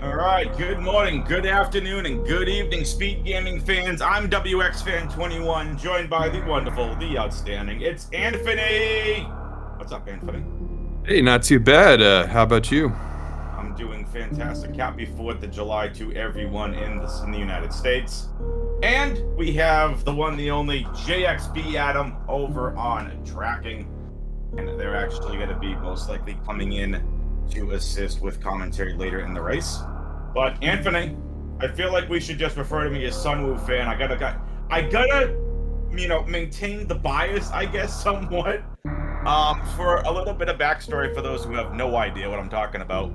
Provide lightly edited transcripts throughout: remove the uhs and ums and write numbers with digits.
All right, good morning, good afternoon, and good evening, Speed Gaming fans. I'm WXFan21, joined by the wonderful, the outstanding. It's Anthony. What's up, Anthony? Hey, not too bad. How about you? I'm doing fantastic. Happy 4th of July to everyone in the United States. And we have the one, the only JXB Adam over on tracking. And they're actually going to be most likely coming in to assist with commentary later in the race. But Anthony, I feel like we should just refer to me as Sunwoo fan. I gotta, maintain the bias, I guess, somewhat. For a little bit of backstory for those who have no idea what I'm talking about,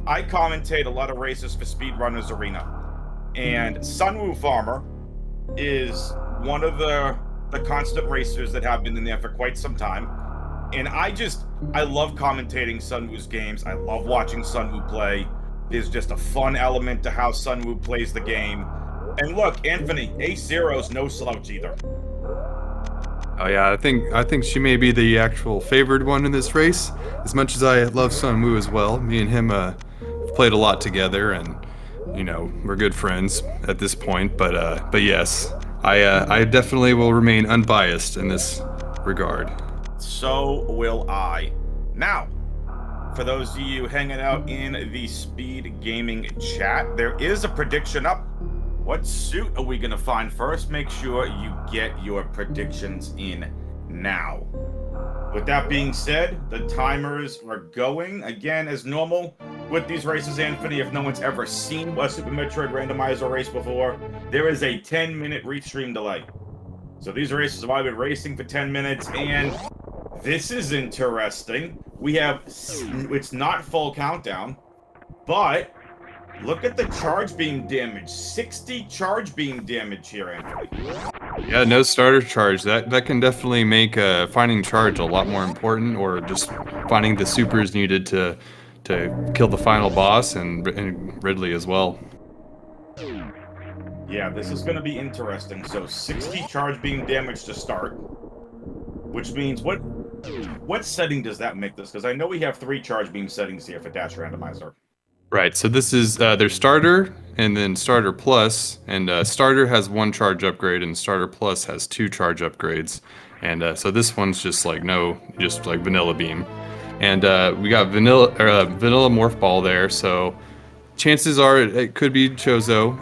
I commentate a lot of races for Speedrunners Arena, and sunwufarmer is one of the constant racers that have been in there for quite some time. And I love commentating Sunwoo's games. I love watching Sunwoo play. There's just a fun element to how Sunwoo plays the game. And look, Anthony, AceZero's no slouch either. Oh yeah, I think she may be the actual favored one in this race. As much as I love Sunwoo as well, me and him have played a lot together, and we're good friends at this point. But yes, I definitely will remain unbiased in this regard. So will I. Now, for those of you hanging out in the Speed Gaming chat, there is a prediction up. What suit are we going to find first? Make sure you get your predictions in now. With that being said, the timers are going again as normal with these races, Anthony. If no one's ever seen a Super Metroid Randomizer race before, there is a 10-minute restream delay. So these races have already been racing for 10 minutes, and this is interesting. We have, it's not full countdown, but look at the charge beam damage. 60 charge beam damage here, Anthony. Yeah, no starter charge. That can definitely make finding charge a lot more important, or just finding the supers needed to kill the final boss and Ridley as well. Yeah, this is going to be interesting. So 60 charge beam damage to start, which means what setting does that make this? Because I know we have 3 charge beam settings here for Dash Randomizer. Right, so this is their starter and then starter plus, and starter has 1 charge upgrade and starter plus has 2 charge upgrades, and so this one's just like vanilla beam, and we got vanilla morph ball there, so chances are it could be Chozo,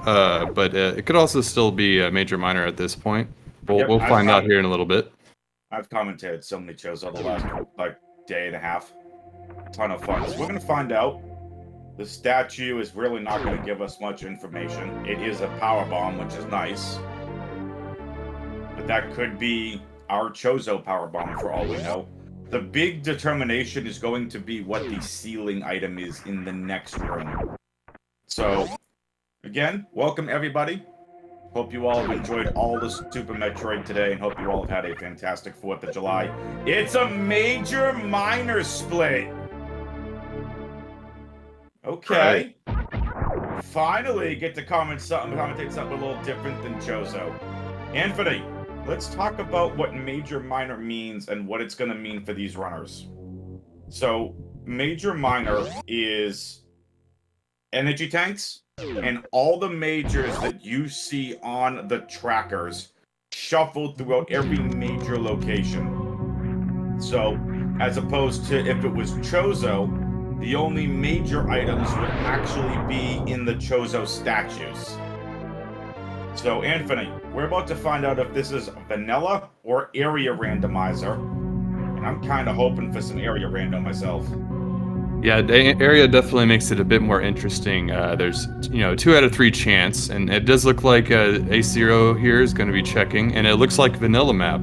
but it could also still be a major minor at this point. We'll find out here in a little bit. I've commented so many Chozo the last day and a half. Ton of fun. So we're gonna find out. The statue is really not going to give us much information. It is a power bomb, which is nice. But that could be our Chozo power bomb for all we know. The big determination is going to be what the ceiling item is in the next room. So, again, welcome everybody. Hope you all have enjoyed all the Super Metroid today, and hope you all have had a fantastic 4th of July. It's a major minor split. Okay. Right. Finally get to commentate something a little different than Chozo. Anthony, let's talk about what major minor means and what it's going to mean for these runners. So, major minor is energy tanks and all the majors that you see on the trackers shuffled throughout every major location. So, as opposed to if it was Chozo, the only major items would actually be in the Chozo statues. So, Anthony, we're about to find out if this is vanilla or area randomizer. And I'm kind of hoping for some area random myself. Yeah, the area definitely makes it a bit more interesting. There's, 2 out of 3 chance, and it does look like AceZer0 here is going to be checking, and it looks like vanilla map.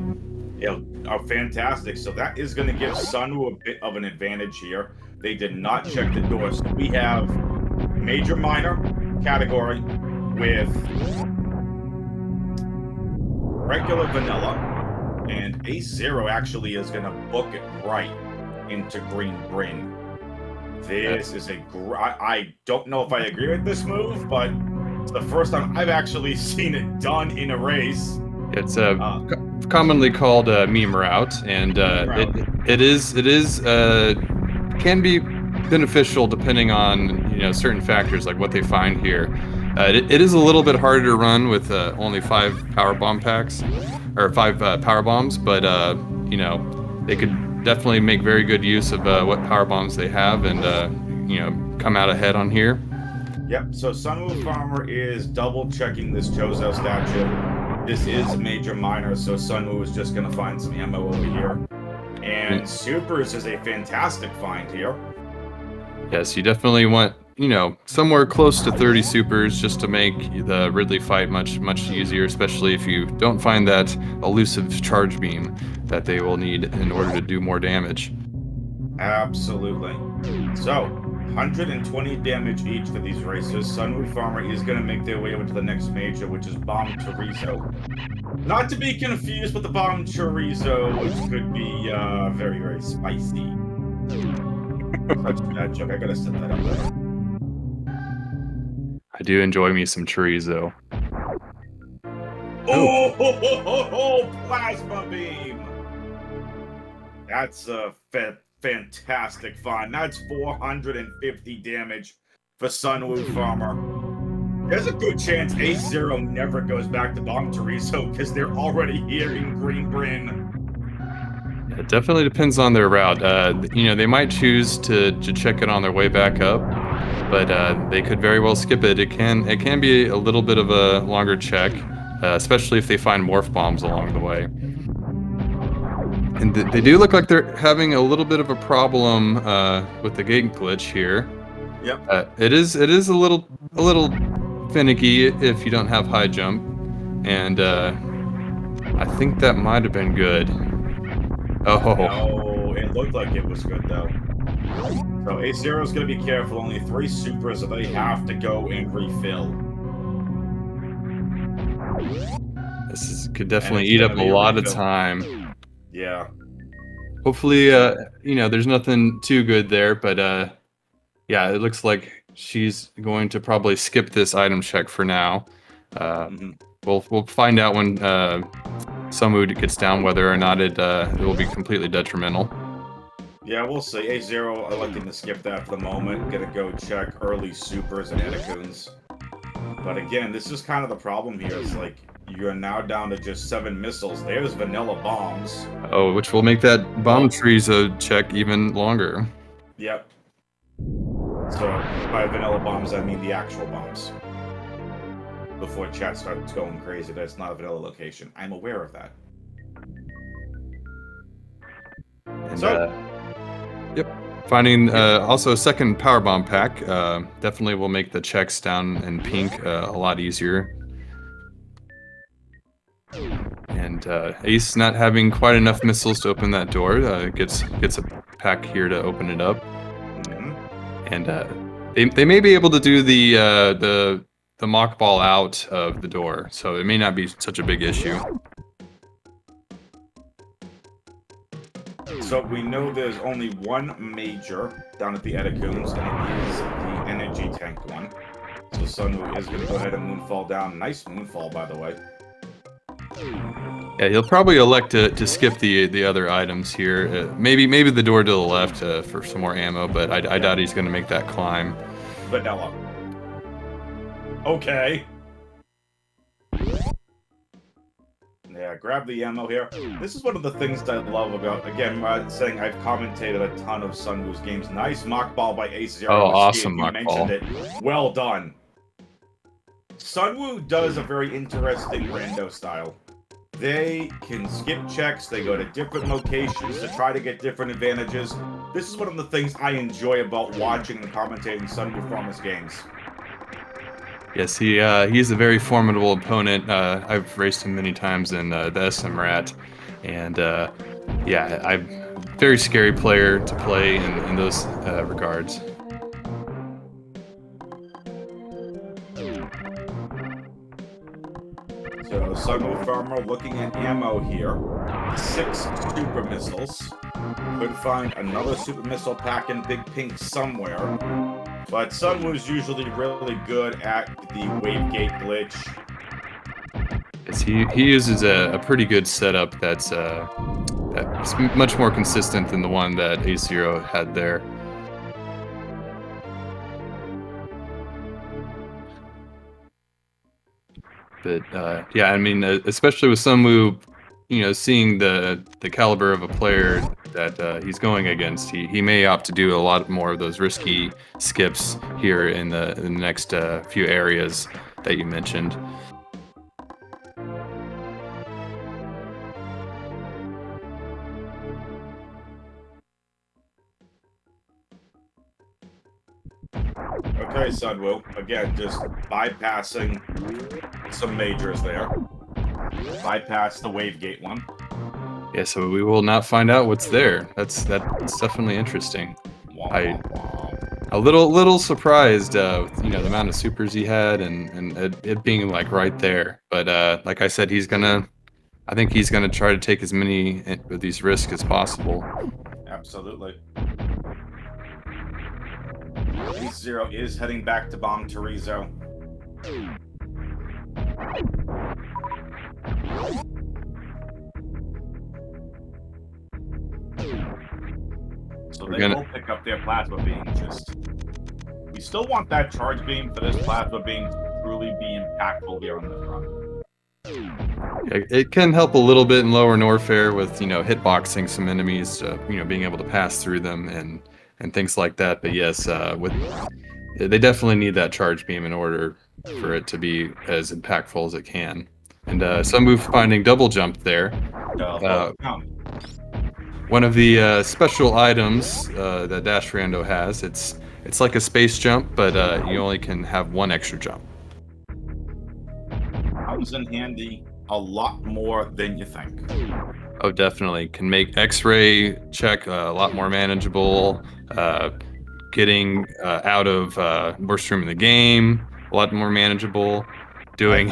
Yeah, fantastic. So that is going to give Sunwoo a bit of an advantage here. They did not check the doors. So we have major minor category with regular vanilla, and AceZer0 actually is going to book it right into green Bryn. This is I don't know if I agree with this move, but it's the first time I've actually seen it done in a race. It's commonly called a meme route, and it is can be beneficial depending on certain factors like what they find here. It is a little bit harder to run with only 5 power bomb packs or 5 power bombs, but they could definitely make very good use of what power bombs they have and come out ahead on here. Yep, so sunwufarmer is double checking this Chozo statue. This is major minor, so Sunwoo is just gonna find some ammo over here. And supers is a fantastic find here. Yes, you definitely want, somewhere close to 30 supers just to make the Ridley fight much easier, especially if you don't find that elusive charge beam that they will need in order to do more damage. Absolutely. So, 120 damage each for these racers. sunwufarmer is going to make their way over to the next major, which is Bomb Chorizo. Not to be confused with the Bomb Chorizo, which could be very, very spicy. Such a bad joke. I gotta set that up there. I do enjoy me some chorizo. Oh, plasma beam! That's a fantastic find. That's 450 damage for sunwufarmer. There's a good chance AceZer0 never goes back to Bomb Chorizo because they're already here in Green Bryn. It definitely depends on their route. They might choose to check it on their way back up, but they could very well skip it. It can be a little bit of a longer check, especially if they find morph bombs along the way. And they do look like they're having a little bit of a problem with the gate glitch here. Yep. It is a little finicky if you don't have high jump, and I think that might have been good. Oh. No, it looked like it was good though. So AceZer0 is going to be careful. Only 3 supers, so they have to go and refill. Could definitely eat up a lot of time. Yeah. Hopefully, there's nothing too good there, but yeah, it looks like she's going to probably skip this item check for now. We'll find out when Sunwoo gets down whether or not it will be completely detrimental. Yeah, we'll see. AceZer0 electing to skip that for the moment. Gonna go check early supers and Anacoons. But again, this is kind of the problem here. It's like you're now down to just 7 missiles. There's vanilla bombs. Oh, which will make that bomb chorizo check even longer. Yep. So by vanilla bombs, I mean the actual bombs. Before chat starts going crazy, that's not a vanilla location. I'm aware of that. And, so, yep. Finding also a second power bomb pack definitely will make the checks down in pink a lot easier. And Ace not having quite enough missiles to open that door gets a pack here to open it up. And they may be able to do the mock ball out of the door, so it may not be such a big issue. So we know there's only one major down at the Anacoons, and it is the energy tank one. So Sunwoo is going to go ahead and moonfall down. Nice moonfall, by the way. Yeah, he'll probably elect to skip the other items here. Maybe the door to the left for some more ammo, but I doubt he's going to make that climb. Vanilla. Okay. Yeah, grab the ammo here. This is one of the things that I love about, again, saying I've commentated a ton of Sunwoo's games. Nice mock ball by AceZer0. Oh, awesome mock ball. ball. Well done. Sunwoo does a very interesting rando style. They can skip checks, they go to different locations to try to get different advantages. This is one of the things I enjoy about watching and commentating sunwufarmer's games. Yes, he's a very formidable opponent. I've raced him many times in the SM Rat, and yeah, I'm a very scary player to play in those regards. So sunwufarmer looking at ammo here. 6 super missiles. Could find another super missile pack in Big Pink somewhere. But Sunwoo's usually really good at the wave gate glitch. Yes, he uses a pretty good setup that's much more consistent than the one that AceZer0 had there. But yeah, I mean, especially with Sunwoo, seeing the caliber of a player that he's going against, he may opt to do a lot more of those risky skips here in the next few areas that you mentioned. Okay, Sunwoo. Again, just bypassing some majors there. Bypass the wave gate one. Yeah, so we will not find out what's there. That's definitely interesting. Womp, I womp, womp. a little surprised, with, the amount of supers he had and it being like right there. But like I said, I think he's gonna try to take as many of these risks as possible. Absolutely. AceZer0 is heading back to bomb Torizo. So they will pick up their plasma beam. We still want that charge beam for this plasma beam to truly be impactful here on the front. It can help a little bit in lower Norfair with hitboxing some enemies, being able to pass through them and things like that. But yes, they definitely need that charge beam in order for it to be as impactful as it can. And some move finding double jump there. One of the special items that Dash Rando has. It's like a space jump, but you only can have one extra jump. Comes in handy a lot more than you think. Oh, definitely. Can make X-ray check a lot more manageable. Getting out of worst room in the game, a lot more manageable. Doing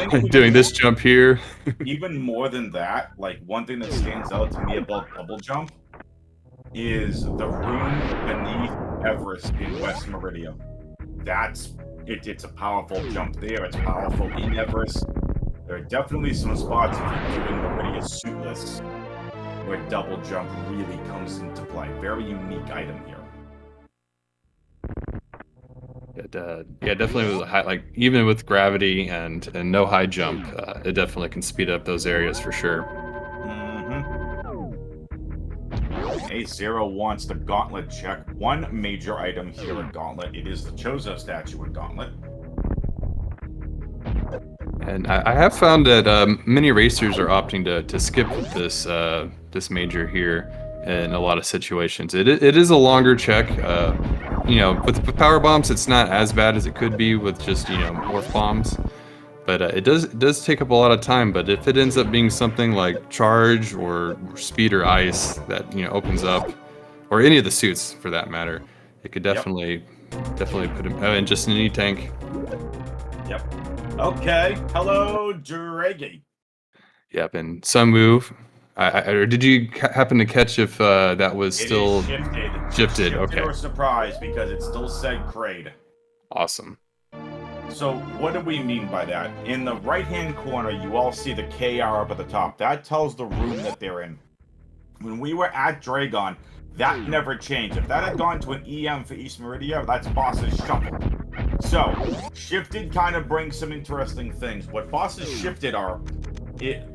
this jump here. Even more than that, like one thing that stands out to me about double jump is the room beneath Everest in West Meridian. It's a powerful jump there. It's powerful in Everest. There are definitely some spots if you're doing Meridian suitless where double jump really comes into play. Very unique item here. Yeah, definitely with high, even with gravity and no high jump, it definitely can speed up those areas for sure. AceZer0 wants the Gauntlet check. One major item here in Gauntlet. It is the Chozo statue in Gauntlet. And I have found that many racers are opting to skip this major here in a lot of situations. It is a longer check. With power bombs, it's not as bad as it could be with just morph bombs. But it does take up a lot of time. But if it ends up being something like charge or speed or ice that opens up, or any of the suits for that matter, it could definitely put him in just an E-tank. Yep. Okay. Hello, Draggy. Yep, and some move. Or did you happen to catch if that was still shifted? Okay. Or surprised because it still said Kraid. Awesome. So what do we mean by that? In the right-hand corner, you all see the KR up at the top. That tells the room that they're in. When we were at Dragon, that never changed. If that had gone to an EM for East Meridia, that's bosses shuffled. So, shifted kind of brings some interesting things. What bosses shifted is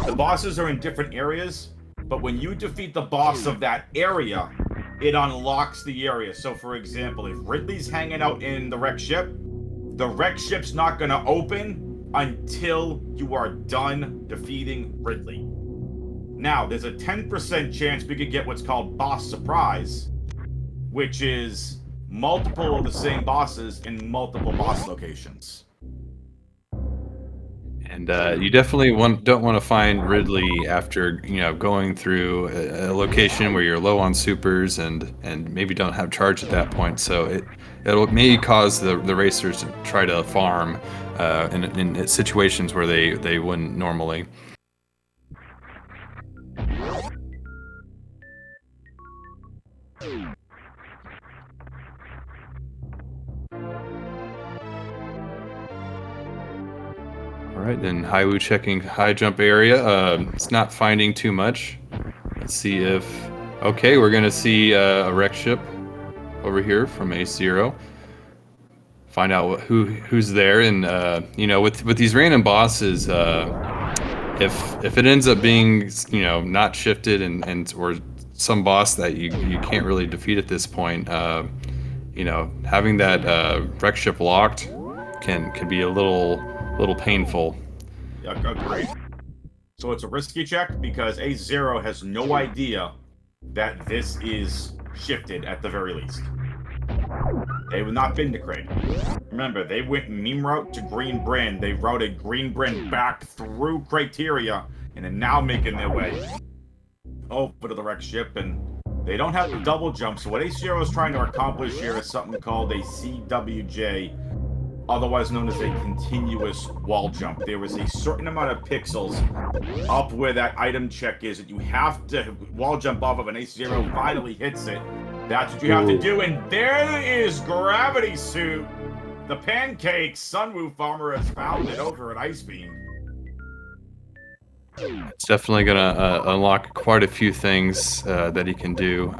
the bosses are in different areas, but when you defeat the boss of that area, it unlocks the area. So for example, if Ridley's hanging out in the wreck ship, the wreck ship's not going to open until you are done defeating Ridley. Now, there's a 10% chance we could get what's called boss surprise, which is multiple of the same bosses in multiple boss locations. And you definitely don't want to find Ridley after going through a location where you're low on supers and maybe don't have charge at that point. So it'll maybe cause the racers to try to farm in situations where they wouldn't normally. All right, then Haiwu checking high jump area. It's not finding too much. Let's see if... Okay, we're going to see a wreck ship over here from AceZer0. find out who's there, and you know, with these random bosses, if it ends up being, you know, not shifted and or some boss that you can't really defeat at this point, you know, having that wreck ship locked can be a little painful. Agreed. So it's a risky check because AceZer0 has no idea that this is shifted at the very least. They have not been to Crate. Remember, they went meme route to Green Brand. They routed Green Brand back through Criteria and are now making their way over to the wreck ship. And they don't have a double jump. So what AceZer0 is trying to accomplish here is something called a CWJ, otherwise known as a continuous wall jump. There is a certain amount of pixels up where that item check is that you have to wall jump off of, and AceZer0 finally hits it. That's what you have to do, and there is Gravity Suit. The pancake sunwufarmer has found it over at Ice Beam. It's definitely gonna unlock quite a few things that he can do.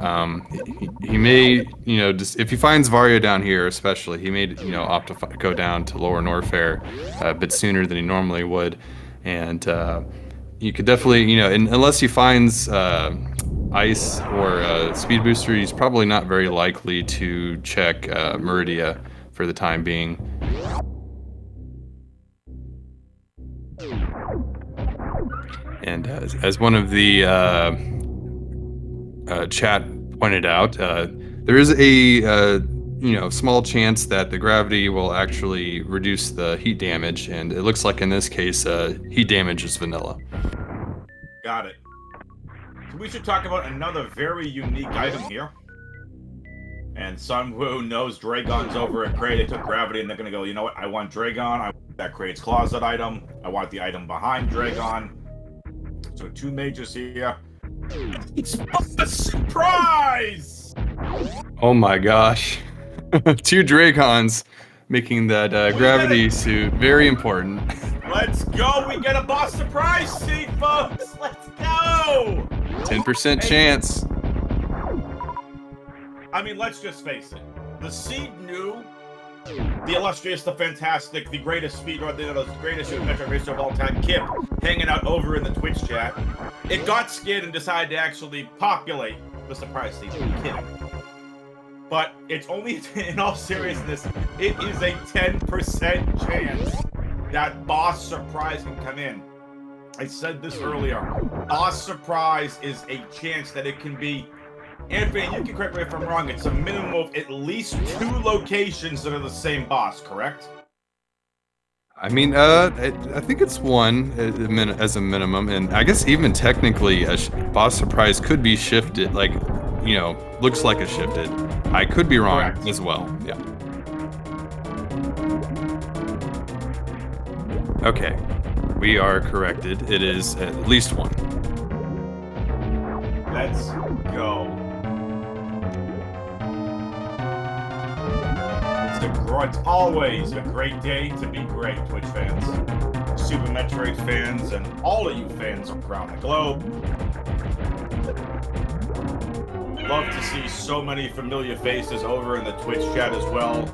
He may, you know, just if he finds Vario down here, especially, he may, you know, opt to go down to Lower Norfair a bit sooner than he normally would, and you could definitely, you know, unless he finds Ice or Speed Booster, he's probably not very likely to check Meridia for the time being. And as one of the chat pointed out, there is a you know, small chance that the gravity will actually reduce the heat damage, and it looks like in this case, heat damage is vanilla. Got it. So we should talk about another very unique item here. And Sunwoo knows Dragon's over at Crate. They took Gravity, and they're gonna go, you know what? I want Dragon. I want that Crate's closet item. I want the item behind Dragon. So two majors here. It's a surprise! Oh my gosh. Two Dragons making that gravity suit very important. Let's go! We get a boss surprise seed, folks! Let's go! 10% chance. I mean, let's just face it. The seed knew the illustrious, the fantastic, the greatest speedrun, the greatest Metroid racer of all time, Kip, hanging out over in the Twitch chat. It got scared and decided to actually populate the surprise seed. I'm kidding. But it's only, in all seriousness, it is a 10% chance that boss surprise can come in. I said this earlier. Boss surprise is a chance that it can be. Anthony, you can correct me if I'm wrong. It's a minimum of at least 2 locations that are the same boss, correct? I mean, I think it's one as a minimum, and I guess even technically, a boss surprise could be shifted. Like, you know, looks like it's shifted. I could be wrong Correct. as well. Yeah. Okay, we are corrected. It is at least one. Let's go. It's always a great day to be great, Twitch fans, Super Metroid fans, and all of you fans around the globe. Love to see so many familiar faces over in the Twitch chat as well.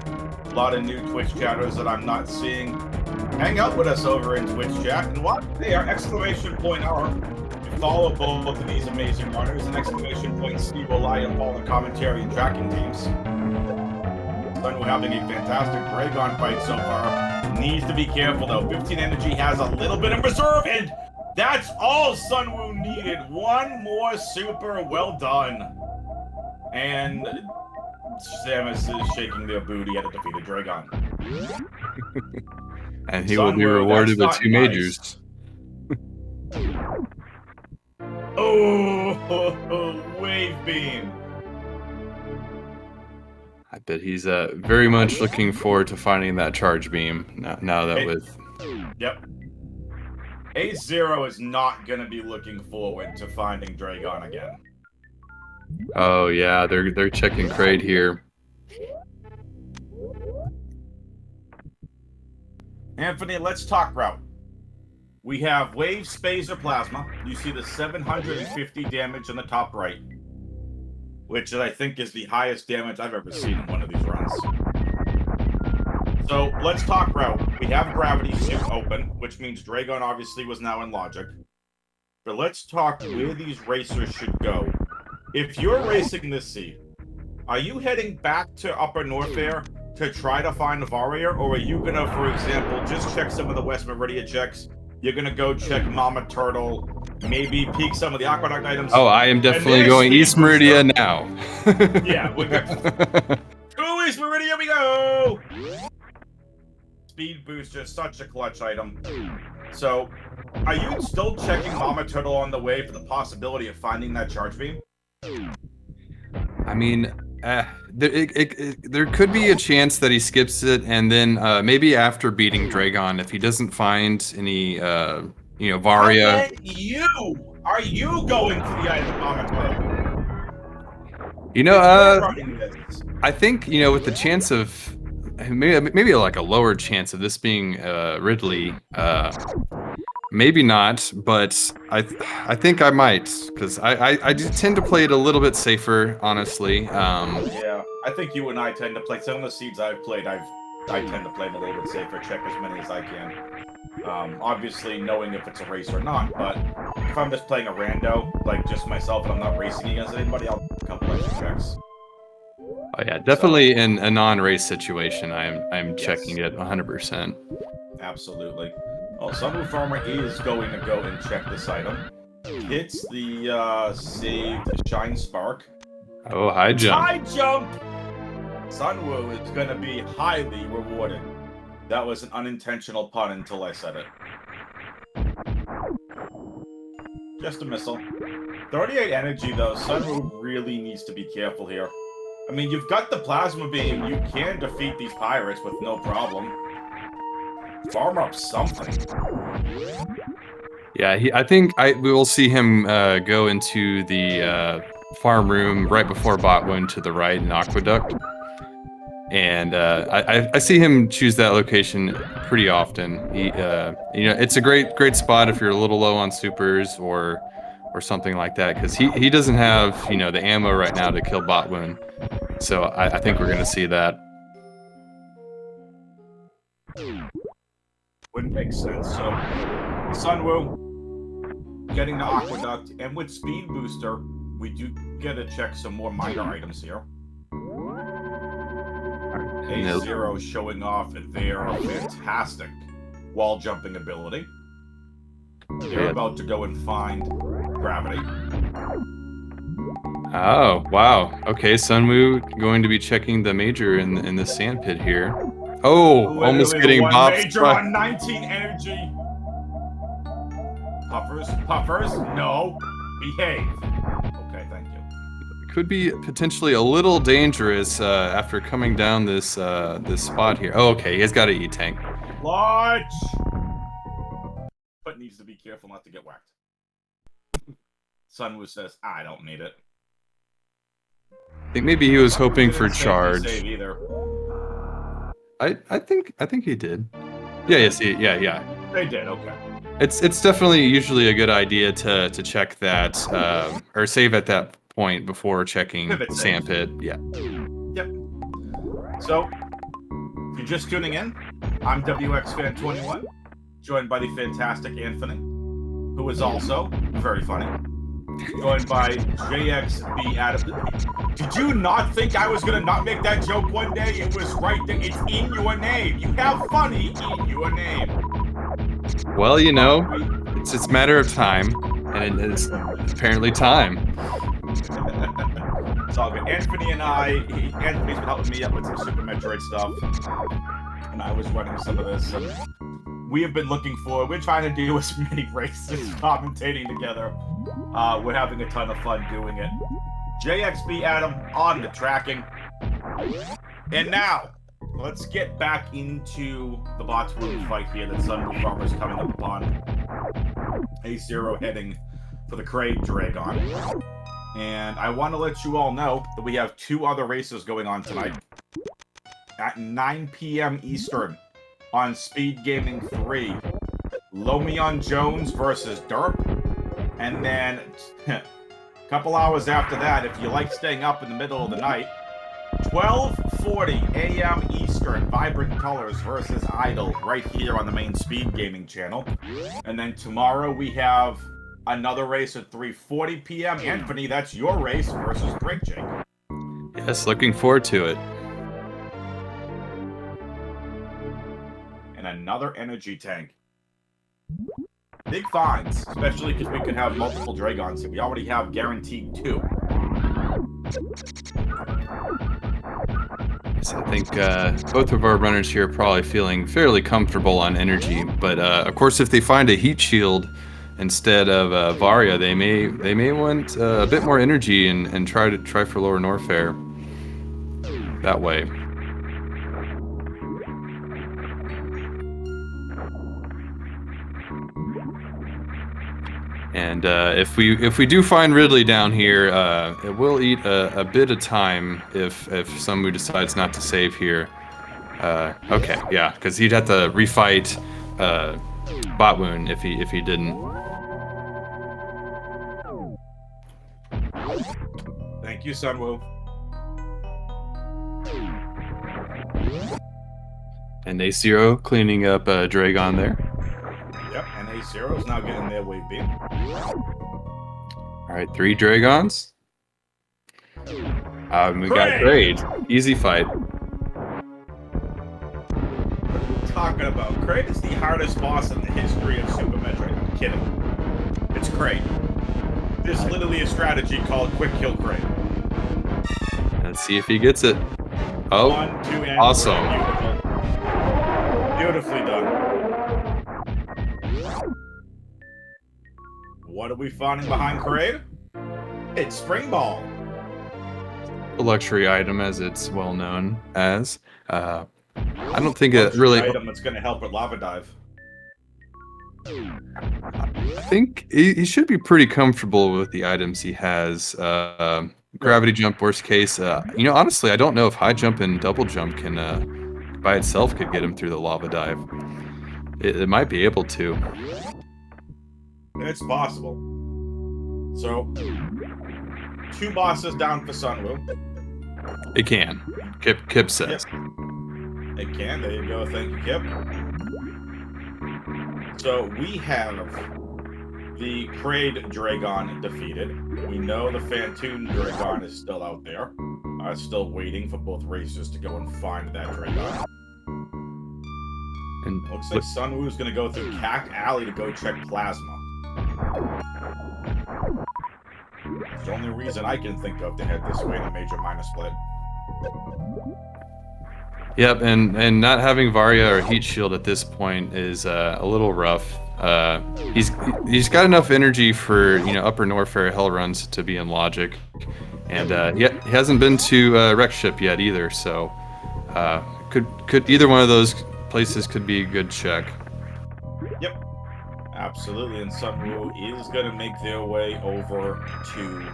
A lot of new Twitch chatters that I'm not seeing. Hang out with us over in Twitch chat and watch. Hey, our exclamation point hour. Follow both of these amazing runners, and exclamation point Steve will lie and all the commentary and tracking teams. We're having a fantastic Dragon fight so far. Needs to be careful though. 15 energy has a little bit in reserve, and that's all Sunwoo needed. One more super, well done. And Samus is shaking their booty at a defeated Dragon. And he will be rewarded with 2 majors. Oh, wave beam. I bet he's very much looking forward to finding that charge beam now that with. Yep. AceZer0 is not going to be looking forward to finding Dragon again. Oh yeah, they're checking Crate here. Anthony, let's talk route. We have Wave, Spacer, Plasma. You see the 750 damage in the top right, which I think is the highest damage I've ever seen in one of these runs. So let's talk route. We have gravity suit open, which means Dragon obviously was now in logic. But let's talk where these racers should go. If you're racing this seed, are you heading back to Upper North Air to try to find a Warrior, or are you gonna, for example, just check some of the West Meridian checks? You're gonna go check Mama Turtle, maybe peek some of the Aqueduct items. Oh, I am definitely going East Meridian now. Yeah, we got to East Meridian we go! Speed Booster, such a clutch item. So, are you still checking Mama Turtle on the way for the possibility of finding that charge beam? I mean, there could be a chance that he skips it, and then maybe after beating Dragon, if he doesn't find any, Varia. Are you going to the item Mama Turtle? I think, with the chance of maybe like a lower chance of this being Ridley, maybe not, but I think I might, because I do tend to play it a little bit safer, honestly. Yeah, I think you and I tend to play some of the seeds I've played. I tend to play them a little bit safer, check as many as I can. Obviously knowing if it's a race or not, but if I'm just playing a rando, like just myself, and I'm not racing against anybody, I'll do a couple extra checks. Oh yeah, definitely in a non-race situation, I'm checking it 100%. Absolutely. Well, sunwufarmer is going to go and check this item. Hits the saved Shine Spark. Oh, high jump. High jump! Sunwoo is going to be highly rewarded. That was an unintentional pun until I said it. Just a missile. 38 energy, though. Sunwoo really needs to be careful here. I mean, you've got the plasma beam. You can defeat these pirates with no problem. Farm up something. Yeah, I think we will see him go into the farm room right before bot wound to the right in Aqueduct. And I see him choose that location pretty often. He, it's a great spot if you're a little low on supers or something like that, because he doesn't have the ammo right now to kill bot wound. So I think we're gonna see that. Wouldn't make sense. So Sunwoo getting the Aqueduct, and with Speed Booster, we do get to check some more minor items here. AceZer0 showing off their fantastic wall jumping ability. They're about to go and find gravity. Oh, wow. Okay, Sunwoo going to be checking the major in the sand pit here. Oh, literally almost getting bopped. Major on 19 energy. Puffers, no. Behave. Okay, thank you. Could be potentially a little dangerous after coming down this spot here. Oh, okay, he's got an E-tank. Launch! But needs to be careful not to get whacked. Sunwoo says, I don't need it. I think maybe he was hoping for charge. Save either. I think he did. Yeah, yes, yeah. They did, okay. It's definitely usually a good idea to check that or save at that point before checking sand pit. Yeah. Yep. So, if you're just tuning in, I'm WXFan21, joined by the fantastic Anthony, who is also very funny. Joined by JXB Adam. Did you not think I was gonna not make that joke one day? It was right there. It's in your name. You have funny in your name. Well, it's a matter of time, and it's apparently time. It's all good. Anthony's been helping me out with some Super Metroid stuff, and I was running some of this. And we have been we're trying to do as many races, commentating together. We're having a ton of fun doing it. JXB Adam on the tracking. And now, let's get back into the bots room fight here that sunwufarmer is coming up upon. AceZer0 heading for the Crate Dragon. And I want to let you all know that we have two other races going on tonight. At 9 p.m. Eastern on SpeedGaming 3. Lomion Jones versus Derp. And then, a couple hours after that, if you like staying up in the middle of the night, 12 3:40 a.m. Eastern, Vibrant Colors versus Idle, right here on the main Speed Gaming channel. And then tomorrow we have another race at 3:40 p.m. Anthony, that's your race versus Brick Jake. Yes, looking forward to it. And another energy tank. Big finds, especially because we could have multiple Dragons here. We already have guaranteed 2. So I think both of our runners here are probably feeling fairly comfortable on energy, but of course if they find a heat shield instead of Varia, they may want a bit more energy and try for lower Norfair that way. And if we do find Ridley down here, it will eat a bit of time if Sunwoo decides not to save here. Okay, yeah, because he'd have to refight Botwoon if he didn't. Thank you, Sunwoo. And AceZer0 cleaning up Dragon there. Yep, and AceZer0 is now getting their wave beam. All right, 3 Dragons. We got Kraid. Easy fight. Talking about Kraid is the hardest boss in the history of Super Metroid. I'm kidding. It's Kraid. There's literally a strategy called Quick Kill Kraid. Let's see if he gets it. Oh, 1, 2, and awesome. Beautifully done. What are we finding behind Kraid? It's Spring Ball. A luxury item, as it's well known as. I don't think it really. Item that's going to help with Lava Dive. I think he should be pretty comfortable with the items he has. Gravity jump, worst case. Honestly, I don't know if high jump and double jump can, by itself, could get him through the lava dive. It might be able to. It's possible. So, 2 bosses down for Sunwoo. It can. Kip says. Yep. It can. There you go. Thank you, Kip. So we have the Kraid Dragon defeated. We know the Phantoon Dragon is still out there. Still waiting for both racers to go and find that Dragon. And looks like Sunwoo's going to go through Cack Alley to go check Plasma. It's the only reason I can think of to head this way in a major minor split. Yep, and not having Varia or Heat Shield at this point is a little rough. He's got enough energy for upper Norfair Hell runs to be in logic, and yet he hasn't been to Wreck Ship yet either. So could either one of those places could be a good check. Yep, absolutely. And Sunwoo is going to make their way over to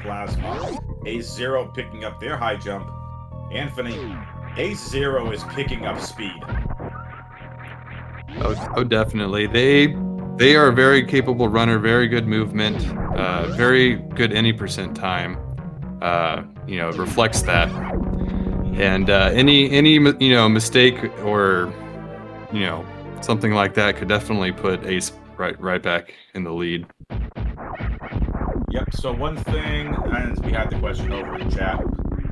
Plasma. AceZer0 picking up their high jump. Anthony, AceZer0 is picking up speed. Oh, definitely. They are a very capable runner, very good movement, very good any percent time. Reflects that. And any mistake or something like that could definitely put Ace right back in the lead. Yep. So one thing, and we had the question over in chat.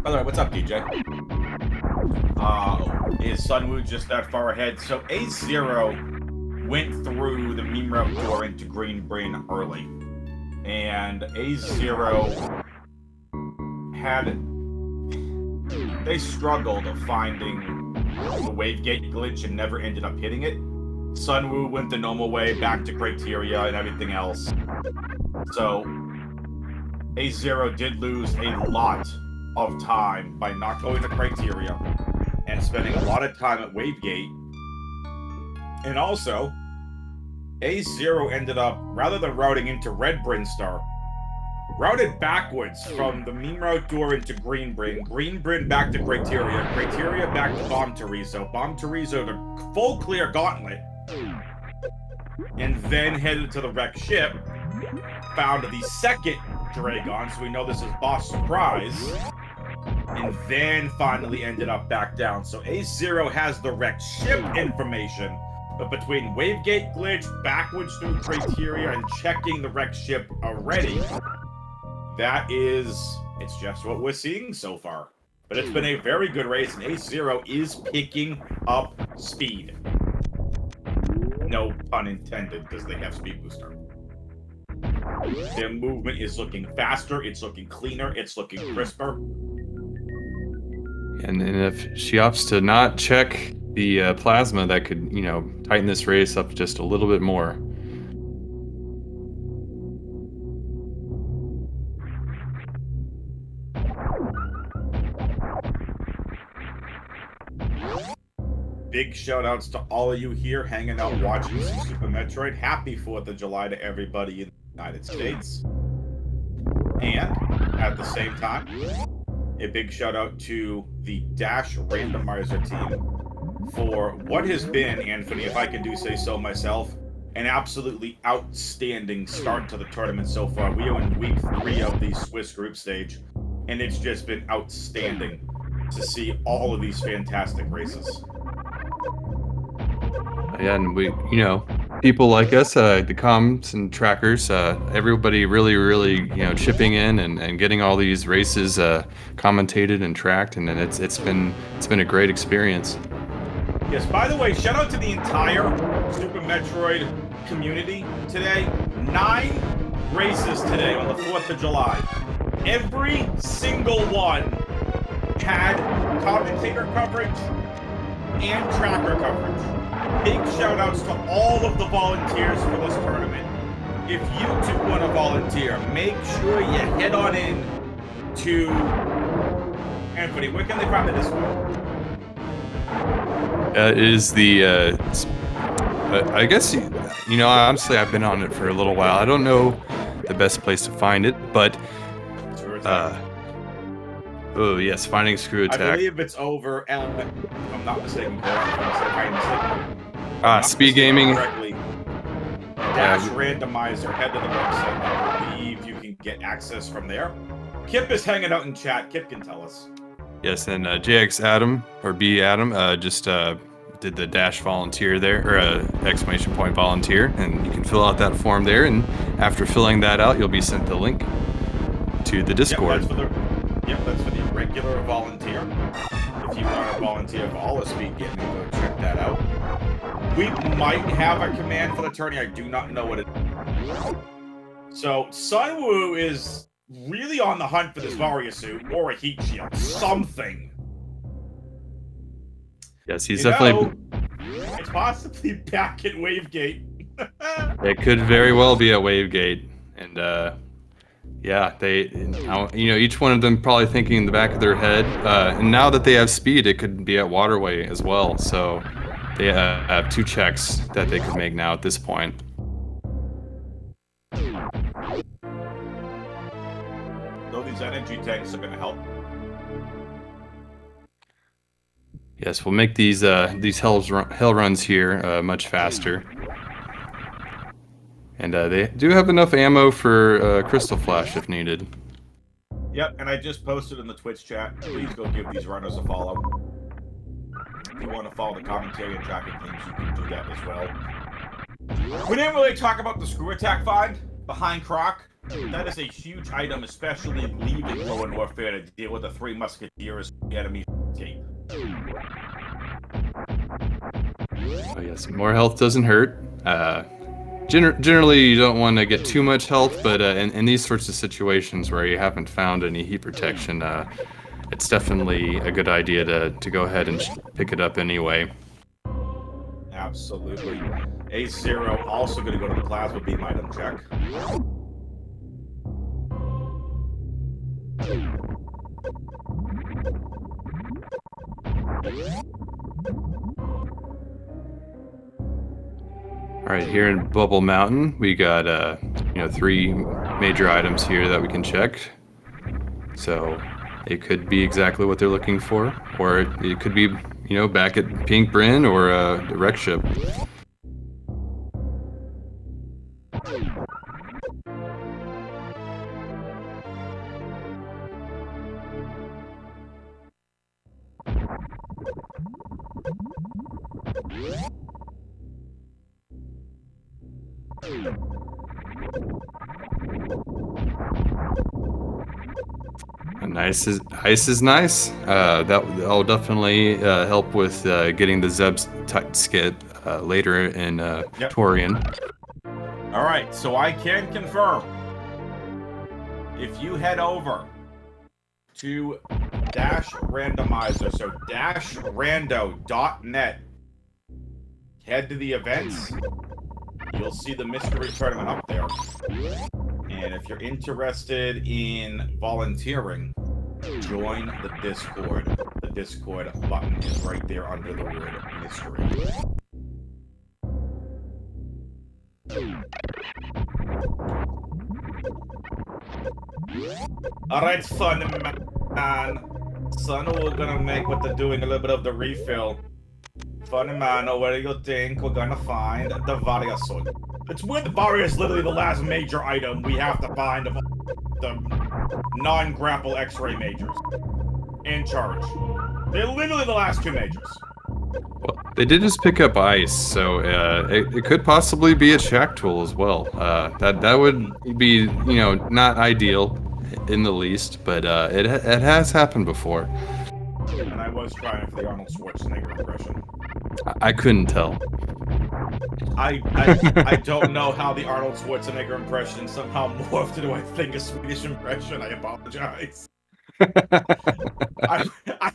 By the way, what's up, DJ? Is Sunwoo just that far ahead? So AceZer0 went through the meme route door into Green Brain early. And AceZer0 they struggled of finding the wave gate glitch and never ended up hitting it. Sunwoo went the normal way back to criteria and everything else. So AceZer0 did lose a lot of time by not going to criteria and spending a lot of time at Wavegate. And also, AceZer0 ended up, rather than routing into Red Brinstar, routed backwards from the meme route door into Green Brin back to criteria, criteria back to Bomb Terizo to full clear Gauntlet, and then headed to the wrecked ship, found the second Dragon, so we know this is boss surprise, and then finally ended up back down. So AceZer0 has the wrecked ship information, but between Wavegate glitch, backwards through criteria, and checking the wrecked ship already, it's just what we're seeing so far. But it's been a very good race, and AceZer0 is picking up speed. No pun intended, because they have speed booster. Their movement is looking faster, it's looking cleaner, it's looking crisper. And if she opts to not check the plasma, that could, tighten this race up just a little bit more. Big shout outs to all of you here hanging out watching some Super Metroid. Happy 4th of July to everybody in the United States. And at the same time, a big shout out to the Dash Randomizer team for what has been, Anthony, if I can do say so myself, an absolutely outstanding start to the tournament so far. We are in week 3 of the Swiss group stage, and it's just been outstanding to see all of these fantastic races. Yeah, and we, people like us, the comms and trackers, everybody really, chipping in and getting all these races commentated and tracked, and it's been a great experience. Yes, by the way, shout out to the entire Super Metroid community today. 9 races today on the 4th of July. Every single one had commentator coverage and tracker coverage. Big shout outs to all of the volunteers for this tournament. If you too want to volunteer, make sure you head on in to Anthony. Where can they find the Discord? Is the I guess honestly, I've been on it for a little while. I don't know the best place to find it, but oh yes, finding Screw Attack. I believe it's over. If I'm not mistaken, SpeedGaming. Dash Randomizer. Head to the website. I believe you can get access from there. Kip is hanging out in chat. Kip can tell us. Yes, and JX Adam or B Adam just did the dash volunteer there, or exclamation point volunteer, and you can fill out that form there. And after filling that out, you'll be sent the link to the Discord. That's for the regular volunteer. If you want to volunteer for all of SpeedGaming, go check that out. We might have a command for the tourney. I do not know what it is. So Sunwoo is really on the hunt for this Varia suit or a heat shield. Something. Yes, he's definitely. It's possibly back at Wavegate. It could very well be at Wavegate, and yeah, each one of them probably thinking in the back of their head. And now that they have speed, it could be at Waterway as well. So they have 2 checks that they could make now at this point. Though these energy tanks are going to help. Yes, we'll make these hell runs here much faster. And they do have enough ammo for Crystal Flash if needed. Yep, and I just posted in the Twitch chat. Please go give these runners a follow. If you want to follow the commentary and tracking teams, you can do that as well. We didn't really talk about the Screw Attack find behind Croc. That is a huge item, especially leaving Low in Warfare to deal with the 3 Musketeers enemy tape. Oh yes, more health doesn't hurt. Generally, you don't want to get too much health, but in these sorts of situations where you haven't found any heat protection, it's definitely a good idea to go ahead and pick it up anyway. Absolutely. AceZer0 also going to go to the plasma beam item check. All right, here in Bubble Mountain, we got 3 major items here that we can check. So it could be exactly what they're looking for, or it could be, back at Pink Bryn or the wreck ship. Ice is nice. That'll definitely help with getting the Zeb's tight skit later in Torian. All right, so I can confirm. If you head over to Randomizer, so -rando.net, head to the events, you'll see the mystery tournament up there. And if you're interested in volunteering, join the Discord. The Discord button is right there under the word mystery. Alright, fun man. Son, we're gonna make what they're doing a little bit of the refill. Funny man, where do you think we're gonna find the Varia sword? It's weird the Varia is literally the last major item we have to find of the non-grapple X-ray majors in charge. They're literally the last two majors. Well, they did just pick up ice, so it could possibly be a shack tool as well. That would be, you know, not ideal in the least, but it has happened before. And I was trying for the Arnold Schwarzenegger impression. I couldn't tell. I don't know how the Arnold Schwarzenegger impression somehow morphed into, I think, a Swedish impression. I apologize. I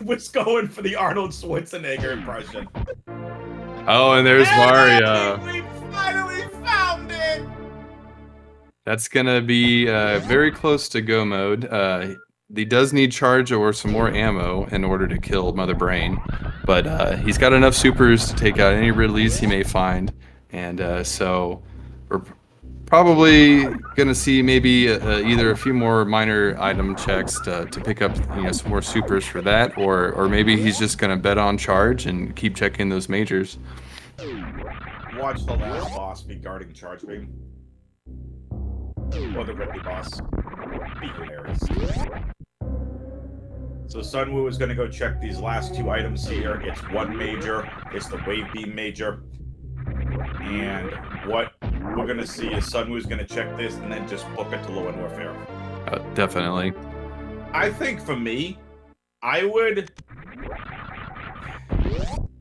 was going for the Arnold Schwarzenegger impression. Oh, and there's Varia. We finally found it! That's gonna be very close to go mode. He does need charge or some more ammo in order to kill Mother Brain, but he's got enough supers to take out any Ridleys he may find, and so we're probably gonna see maybe either a few more minor item checks to pick up, you know, some more supers for that, or maybe he's just gonna bet on charge and keep checking those majors. Watch the last boss be guarding charge beam. Or the Ridley boss. Be hilarious. So Sunwoo is going to go check these last two items here. It's one major. It's the wave beam major. And what we're going to see is Sunwoo's going to check this and then just book it to Low End Warfare. Definitely. I think for me, I would,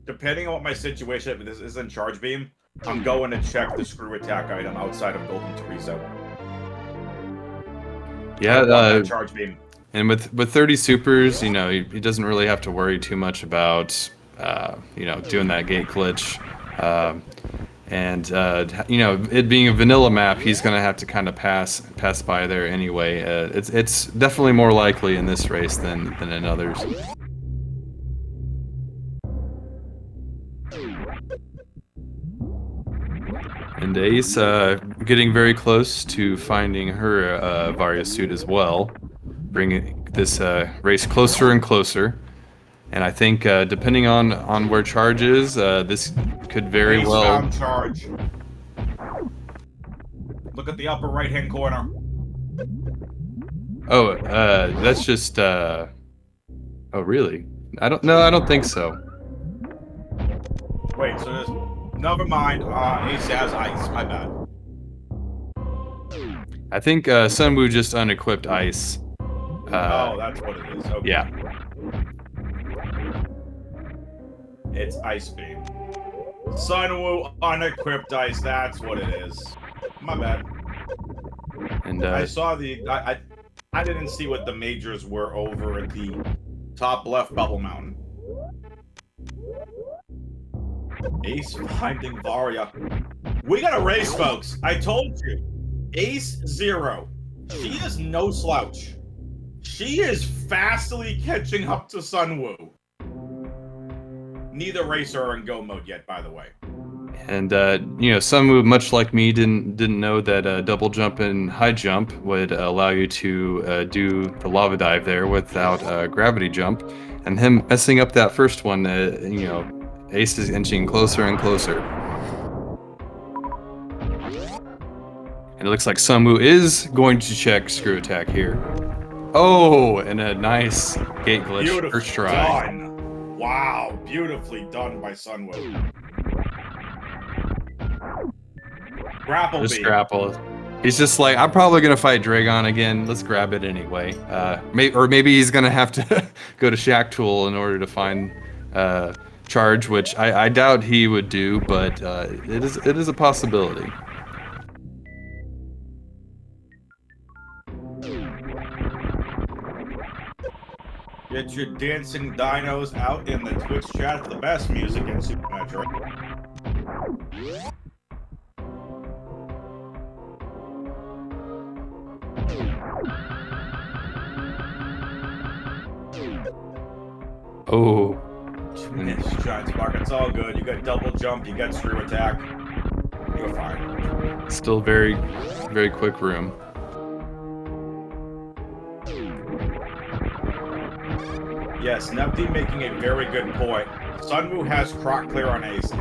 depending on what my situation, if this isn't charge beam, I'm going to check the screw attack item outside of Golden Teresa. Yeah, charge beam. And with 30 supers, you know, he doesn't really have to worry too much about, you know, doing that gate glitch. You know, it being a vanilla map, he's going to have to kind of pass by there anyway. It's definitely more likely in this race than in others. And Ace getting very close to finding her Varia suit as well, bringing this race closer and closer. And I think depending on where charge is, this could very Ace well. Found charge. Look at the upper right-hand corner. Oh, that's just. Oh, really? I don't think so. Wait, so there's. Never mind. Ace has ice. My bad. I think Sunwoo just unequipped ice. Oh, that's what it is. Okay. Yeah. It's ice beam. Sunwoo unequipped ice. That's what it is. My bad. And I saw the. I didn't see what the majors were over at the top left bubble mountain. Ace finding Varia. We got a race, folks. I told you. AceZer0. She is no slouch. She is fastly catching up to Sunwoo. Neither racer are in go mode yet, by the way. And you know, Sunwoo, much like me, didn't know that double jump and high jump would allow you to do the lava dive there without gravity jump, and him messing up that first one. You know, Ace is inching closer and closer. And it looks like Sunwoo is going to check screw attack here. Oh, and a nice gate glitch first try. Done. Wow, beautifully done by Sunwoo. Grapple Just beam. grapple. He's just like, I'm probably gonna fight Dragon again. Let's grab it anyway. Maybe he's gonna have to go to Shack Tool in order to find charge, which I doubt he would do, but it is a possibility. Get your dancing dinos out in the Twitch chat for the best music in Super Metroid. Oh. Yes, Giant Spark, it's all good. You got double jump, you got screw attack. You're fine. Still very, very quick room. Yes, Nepti making a very good point. Sunwoo has croc clear on Ace.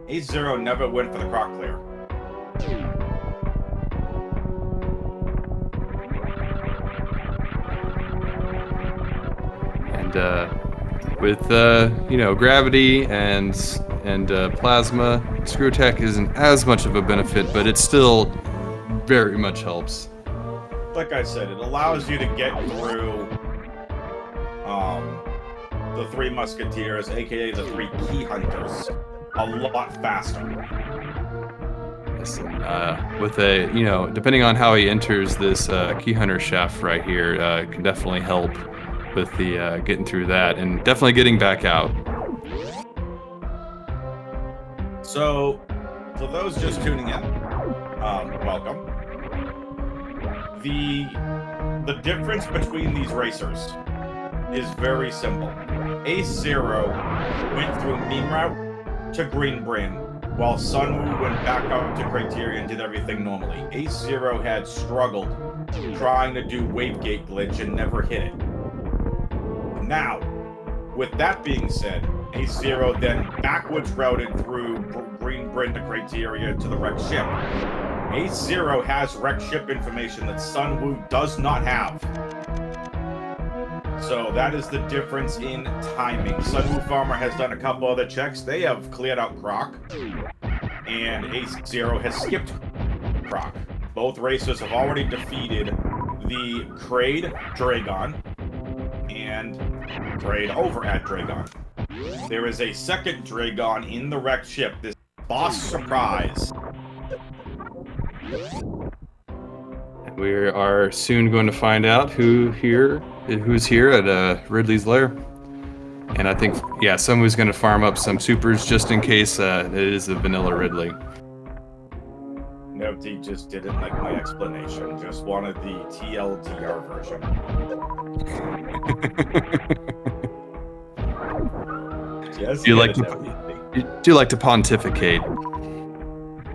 AceZer0 never went for the croc clear. And with you know, gravity and plasma, screw attack isn't as much of a benefit, but it still very much helps. Like I said, it allows you to get through the Three Musketeers, aka the Three Key Hunters, a lot faster. Yes, with a, you know, depending on how he enters this key hunter shaft right here, can definitely help with the getting through that and definitely getting back out. So, for those just tuning in, welcome. The difference between these racers is very simple. AceZer0 went through Meme Route to Green Brain, while Sunwoo went back up to Criteria and did everything normally. AceZer0 had struggled trying to do Wavegate glitch and never hit it. Now, with that being said, AceZer0 then backwards routed through Green Brain to Criteria to the wrecked ship. AceZer0 has wrecked ship information that Sunwoo does not have. So that is the difference in timing. sunwufarmer has done a couple other checks. They have cleared out Croc, and AceZer0 has skipped Croc. Both racers have already defeated the Kraid Dragon and Kraid over at Dragon. There is a second Dragon in the wrecked ship. This boss surprise. We are soon going to find out who's here at Ridley's lair. And I think, yeah, someone's going to farm up some supers just in case it is a vanilla Ridley. Nope, he just didn't like my explanation. Just wanted the TLDR version. Yes, Do you like to pontificate?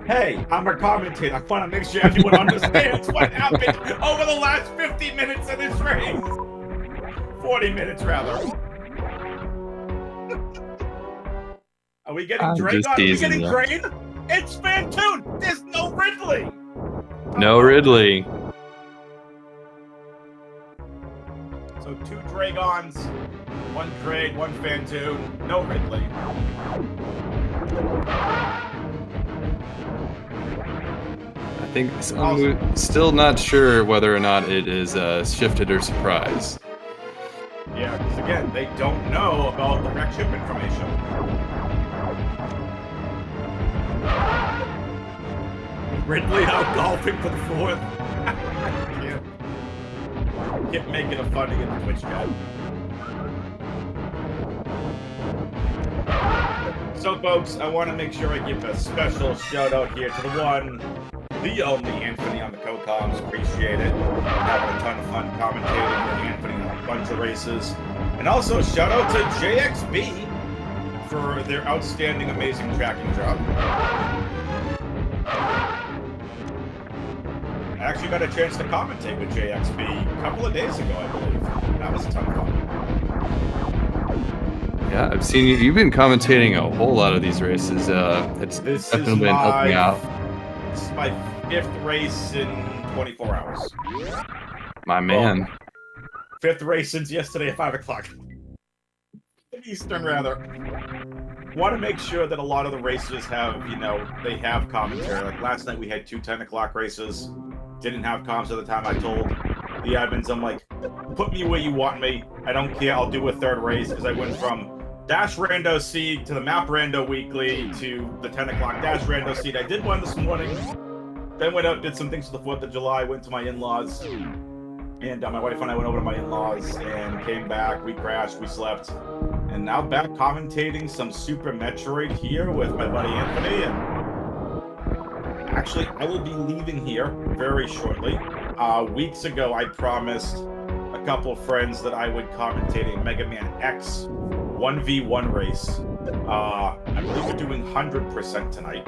Hey, I'm a commentator. I want to make sure everyone understands what happened over the last 50 minutes of this race. 40 minutes, rather. Are we getting Dragon? Are we getting Crane? It's Fantoon! There's no Ridley! No Ridley. So 2 Dragons, 1 Kraid, 1 Fantoon, no Ridley. I think I'm still not sure whether or not it is shifted or surprise. Yeah, because again, they don't know about the wreck ship information. Ridley out golfing for the 4th. Keep making a funny in the Twitch chat. So, folks, I want to make sure I give a special shout out here to the one, the only Anthony on the co-coms. Appreciate it. Having a ton of fun commentating with Anthony on a bunch of races. And also, shout out to JXB for their outstanding, amazing tracking job. I actually got a chance to commentate with JXB a couple of days ago, I believe. That was a ton of fun. Yeah, I've seen you. You've been commentating a whole lot of these races. It's definitely been helping out. This is my 5th race in 24 hours. My man. Well, 5th race since yesterday at 5 o'clock. Eastern, rather. want to make sure that a lot of the races have, they have commentary. Like last night we had 2 10 o'clock races, didn't have comms at the time. I told the admins, I'm like, put me where you want me. I don't care. I'll do a third race because I went from Dash Rando Seed to the Map Rando Weekly to the 10 o'clock Dash Rando Seed. I did one this morning. Then went out, did some things for the 4th of July, went to my in-laws. And my wife and I went over to my in-laws and came back. We crashed, we slept. And now back commentating some Super Metroid here with my buddy Anthony. And actually, I will be leaving here very shortly. Weeks ago, I promised a couple of friends that I would commentate a Mega Man X 1v1 race. I believe we're doing 100% tonight.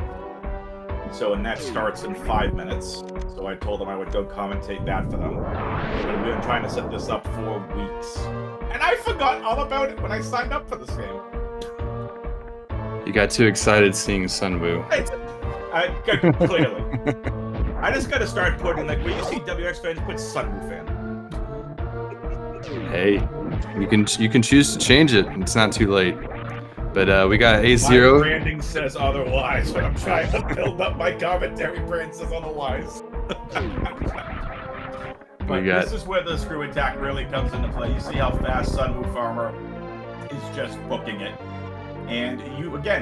And that starts in 5 minutes. So I told them I would go commentate that for them. We've been trying to set this up for weeks. And I forgot all about it when I signed up for this game. You got too excited seeing Sunwoo. Clearly. I just gotta start putting, like, when you see WX fans, put Sunwoo fan. Hey, you can choose to change it. It's not too late. But we got AceZer0. My branding says otherwise, but I'm trying to build up my commentary brand says otherwise. But this is where the screw attack really comes into play. You see how fast sunwufarmer is just booking it. And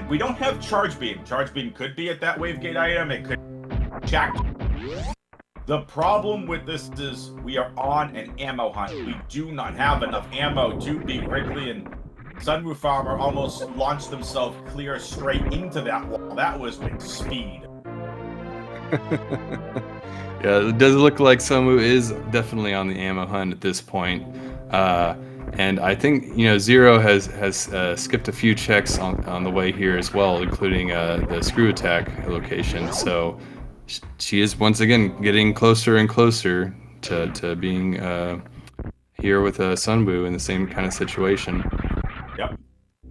we don't have Charge Beam. Charge Beam could be at that Wavegate item. It could check. The problem with this is we are on an ammo hunt. We do not have enough ammo to beat Wrigley, and sunwufarmer almost launched themselves clear straight into that wall. That was with speed. Yeah, it does look like Sunwoo is definitely on the ammo hunt at this point. And I think, Zero has skipped a few checks on the way here as well, including the screw attack location. So she is once again getting closer and closer to being here with Sunwoo in the same kind of situation. Yep.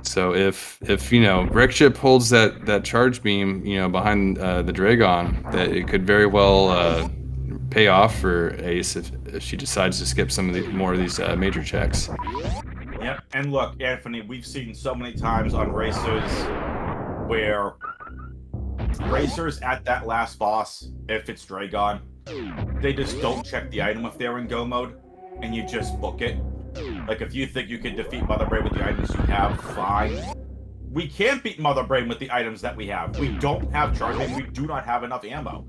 So if Wreckship holds that charge beam, behind the Dragon, that it could very well pay off for Ace if she decides to skip some of more of these major checks. Yep. And look, Anthony, we've seen so many times on racers where racers at that last boss, if it's Dragon, they just don't check the item if they're in go mode, and you just book it. Like, if you think you can defeat Mother Brain with the items you have, fine. We can't beat Mother Brain with the items that we have. We don't have charging. We do not have enough ammo.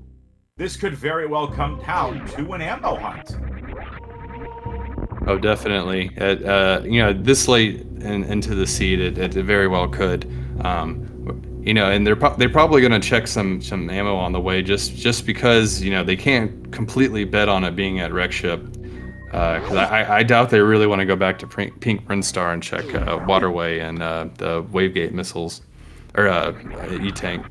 This could very well come down to an ammo hunt. Oh, definitely. This late into the seed, it very well could. And they're probably going to check some ammo on the way, just because they can't completely bet on it being at Wreckship. Because I doubt they really want to go back to Pink Brinstar and check Waterway and the Wavegate missiles, or E-Tank.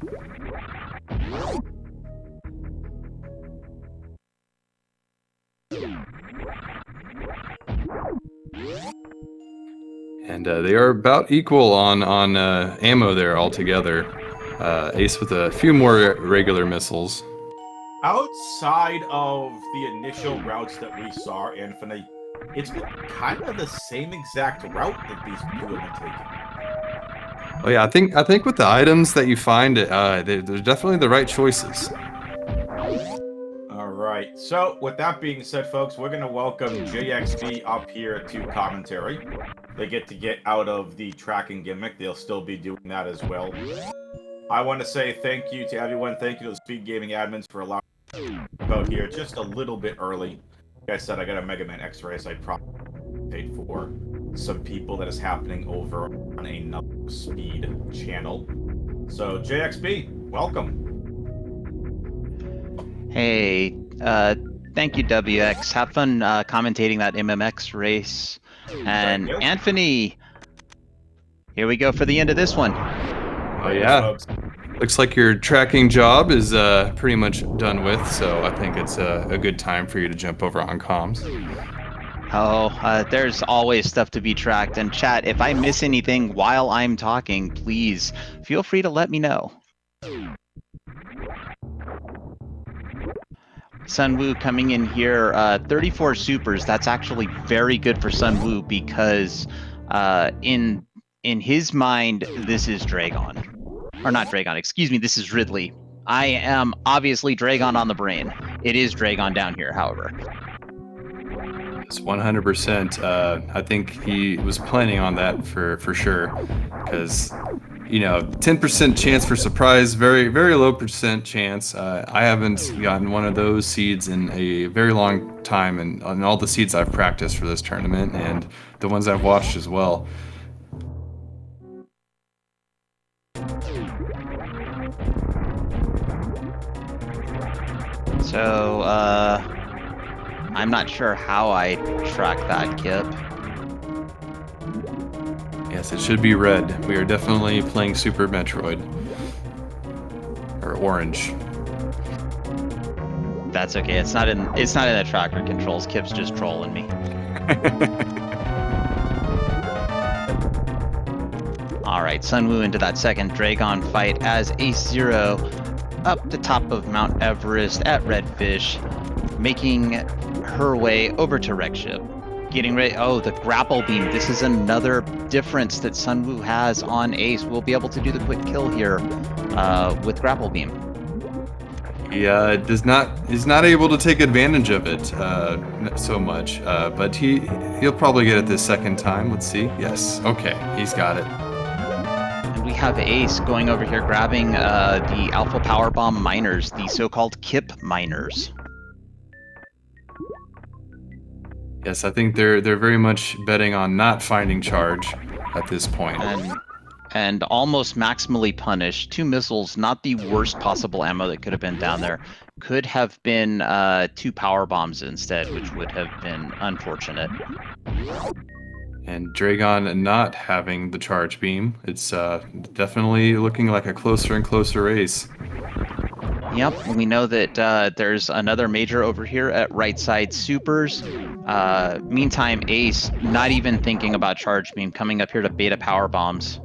And they are about equal on ammo there altogether. Ace with a few more regular missiles. Outside of the initial routes that we saw, Anthony, it's been kind of the same exact route that these people have been taking. Oh yeah, I think with the items that you find, they're definitely the right choices. All right. So with that being said, folks, we're going to welcome JXB up here to commentary. They get out of the tracking gimmick. They'll still be doing that as well. I want to say thank you to everyone. Thank you to the SpeedGaming admins for allowing me to go here just a little bit early. Like I said, I got a Mega Man X race I probably paid for some people that is happening over on another speed channel. So JXB, welcome. Hey, thank you, WX. Have fun commentating that MMX race. And Anthony, here we go for the end of this one. Oh yeah. Looks like your tracking job is pretty much done with, so I think it's a good time for you to jump over on comms. Oh, there's always stuff to be tracked. And chat, if I miss anything while I'm talking, please feel free to let me know. Sunwoo coming in here, 34 supers. That's actually very good for Sunwoo because in in his mind, this is Dragon. Or not Dragon, excuse me, this is Ridley. I am obviously Dragon on the brain. It is Dragon down here, however. It's 100%. I think he was planning on that for sure, because 10% chance for surprise, very very low percent chance. I haven't gotten one of those seeds in a very long time, and on all the seeds I've practiced for this tournament and the ones I've watched as well. So, I'm not sure how I track that, Kip. Yes, it should be red. We are definitely playing Super Metroid. Or orange. That's okay. It's not in the tracker controls. Kip's just trolling me. All right, Sunwoo into that second Dragon fight as AceZer0 up the top of Mount Everest at Redfish, making her way over to Wreckship. Getting ready. Oh, the grapple beam. This is another difference that Sunwoo has on Ace. We'll be able to do the quick kill here with grapple beam. Yeah, is not able to take advantage of it so much, but he'll probably get it this second time. Let's see. Yes. Okay, he's got it. And we have Ace going over here grabbing the Alpha Power Bomb miners, the so-called Kip miners. Yes, I think they're very much betting on not finding charge at this point. And almost maximally punished. 2 missiles, not the worst possible ammo that could have been down there. Could have been 2 power bombs instead, which would have been unfortunate. And Dragon not having the charge beam, it's definitely looking like a closer and closer race. Yep, we know that there's another major over here at right side supers. Meantime, Ace not even thinking about charge beam, coming up here to beta power bombs.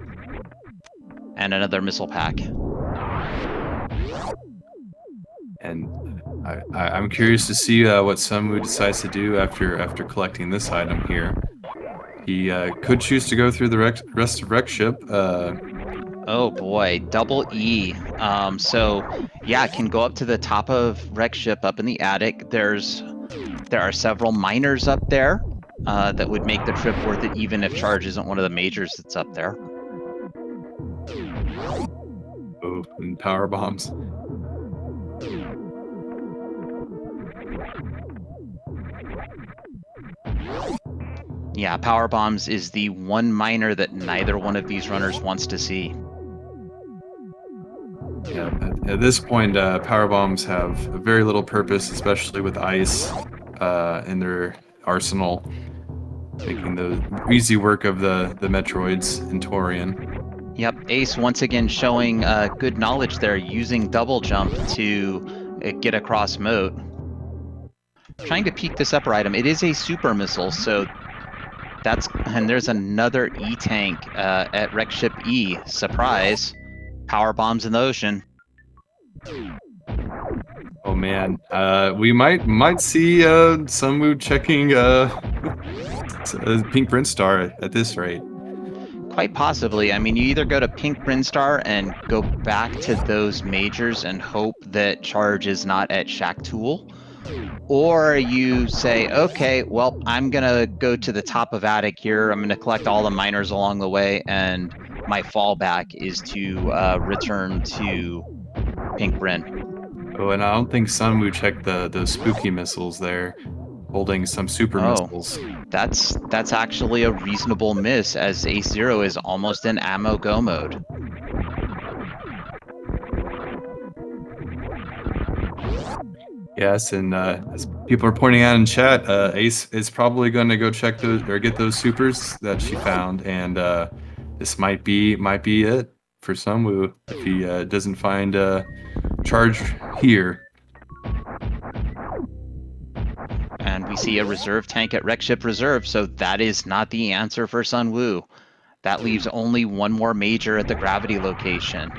And another missile pack. And I'm curious to see what Sunwoo decides to do after collecting this item here. He could choose to go through the rest of Wreckship. Oh boy, double E. So yeah, can go up to the top of Wreckship up in the attic. There are several miners up there that would make the trip worth it, even if charge isn't one of the majors that's up there. Oh, and power bombs. Yeah, power bombs is the one miner that neither one of these runners wants to see. Yeah, at this point, power bombs have very little purpose, especially with ice in their arsenal, making the easy work of the Metroids in Torian. Yep, Ace once again showing good knowledge there, using double jump to get across moat. Trying to peek this upper item. It is a super missile, so and there's another E-tank at Wreckship E. Surprise. Power bombs in the ocean. Oh man, we might see Sunwoo checking Pink Brinstar at this rate. Quite possibly. I mean, you either go to Pink Brinstar and go back to those majors and hope that charge is not at Shack Tool, or you say, okay, well, I'm gonna go to the top of attic here. I'm gonna collect all the miners along the way, and my fallback is to return to Pink Brin. Oh, and I don't think Sunwoo checked those spooky missiles there, holding some super missiles. That's actually a reasonable miss, as AceZer0 is almost in ammo go mode. Yes, and as people are pointing out in chat, Ace is probably going to go check those or get those supers that she found, and this might be it for Sunwoo if he doesn't find charge here. And we see a reserve tank at Wreckship Reserve, so that is not the answer for Sunwoo. That leaves only one more major at the gravity location.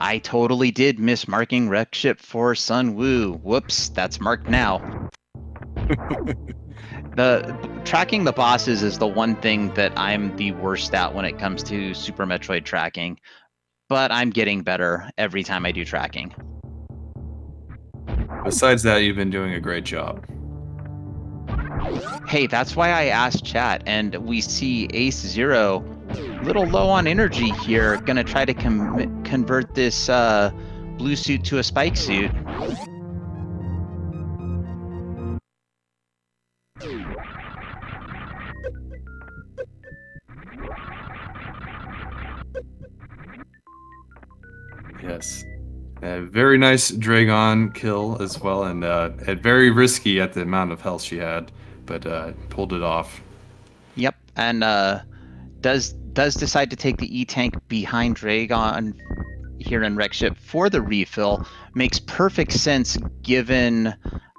I totally did miss marking wreck ship for Sunwoo. Whoops, that's marked now. Tracking the bosses is the one thing that I'm the worst at when it comes to Super Metroid tracking, but I'm getting better every time I do tracking. Besides that, you've been doing a great job. Hey, that's why I asked chat, and we see AceZer0 little low on energy here, gonna try to convert this blue suit to a spike suit. Yes. Very nice Dragon kill as well, and very risky at the amount of health she had, but pulled it off. Yep, and does decide to take the E-Tank behind Dragon here in Wreck Ship for the refill. Makes perfect sense given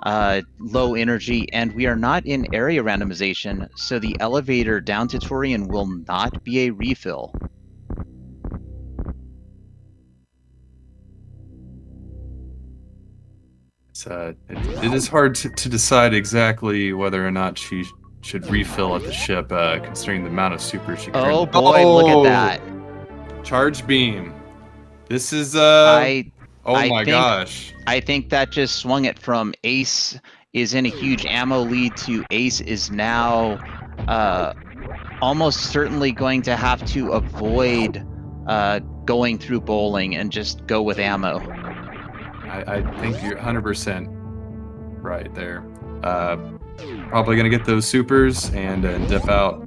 low energy, and we are not in area randomization, so the elevator down to Torian will not be a refill. It is hard to decide exactly whether or not she should refill at the ship, considering the amount of super she can. Oh boy, look at that. Charge beam. This is I gosh. I think that just swung it from Ace is in a huge ammo lead to Ace is now almost certainly going to have to avoid going through bowling and just go with ammo. I think you're 100% right there. Probably gonna get those supers and dip out.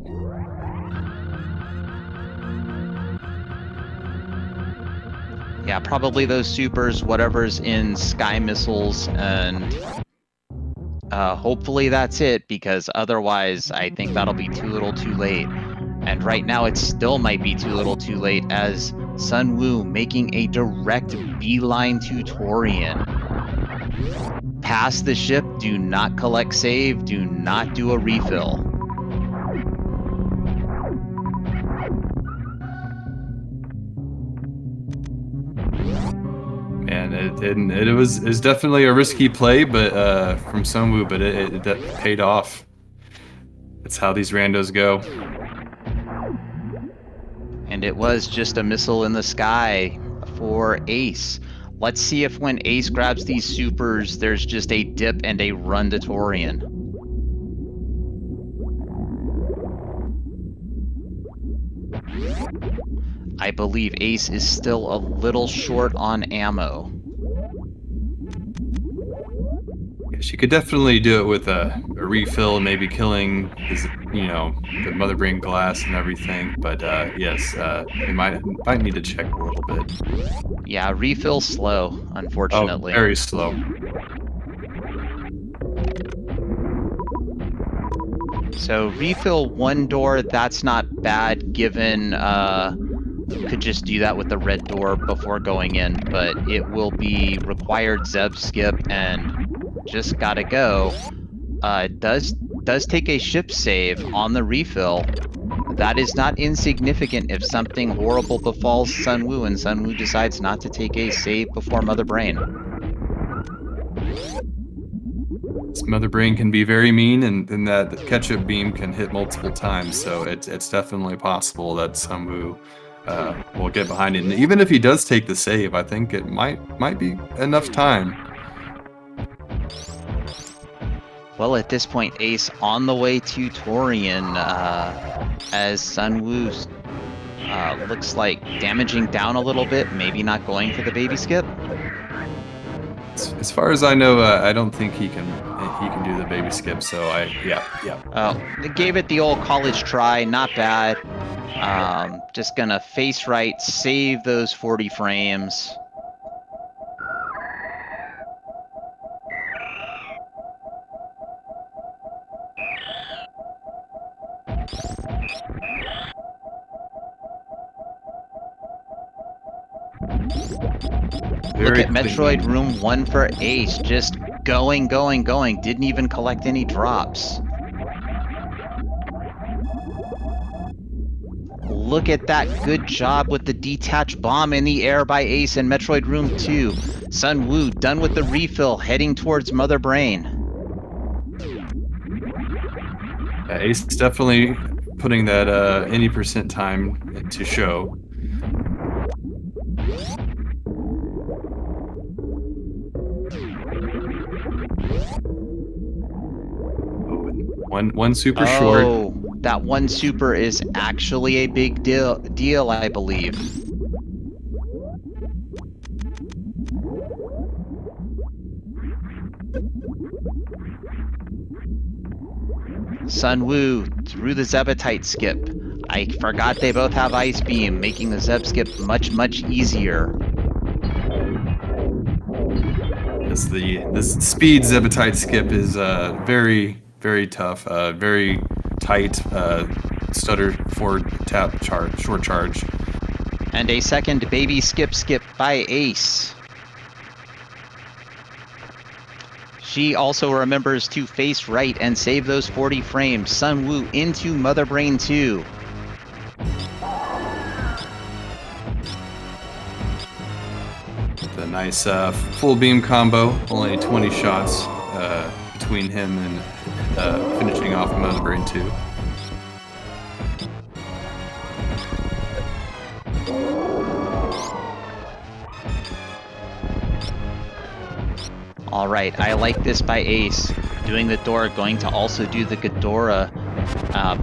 Yeah, probably those supers, whatever's in sky missiles, and hopefully that's it, because otherwise I think that'll be too little too late. And right now it still might be too little too late, as Sunwoo making a direct beeline to Torian. Pass the ship, do not collect save, do not do a refill. And it was definitely a risky play, but from Sunwoo, but it paid off. That's how these randos go. And it was just a missile in the sky for Ace. Let's see if when Ace grabs these supers, there's just a dip and a run to Torian. I believe Ace is still a little short on ammo. Yeah, she could definitely do it with a refill, maybe killing his, the mother brain glass and everything. But yes, we might need to check a little bit. Yeah, refill slow, unfortunately. Oh, very slow. So refill one door, that's not bad, given could just do that with the red door before going in, but it will be required Zeb skip and just gotta go. Does take a ship save on the refill. That is not insignificant if something horrible befalls Sunwoo and Sunwoo decides not to take a save before Mother Brain. This Mother Brain can be very mean, and that ketchup beam can hit multiple times, so it's definitely possible that Sunwoo will get behind it. And even if he does take the save, I think it might be enough time. Well, at this point, Ace on the way to Torian, as Sunwoo looks like damaging down a little bit, maybe not going for the baby skip. As far as I know, I don't think he can do the baby skip. So They gave it the old college try, not bad. Just gonna face right, save those 40 frames. Look at Metroid Room 1 for Ace, just going, didn't even collect any look at that. Good job with the detached bomb in the air by Ace in Metroid Room 2. Sunwoo done with the refill, heading towards Mother Brain. Ace definitely putting that any percent time to show. One super short. Oh, that one super is actually a big deal, I believe. Sunwoo through the Zebetite skip. I forgot they both have Ice Beam, making the Zeb skip much, much easier. This speed Zebetite skip is very, very tough, very tight stutter forward tap short charge. And a second baby skip by Ace. She also remembers to face right and save those 40 frames. Sunwoo into Mother Brain 2. The nice full beam combo, only 20 shots between him and finishing off Mother Brain 2. All right, I like this by Ace. Doing the door, going to also do the Ghidorah.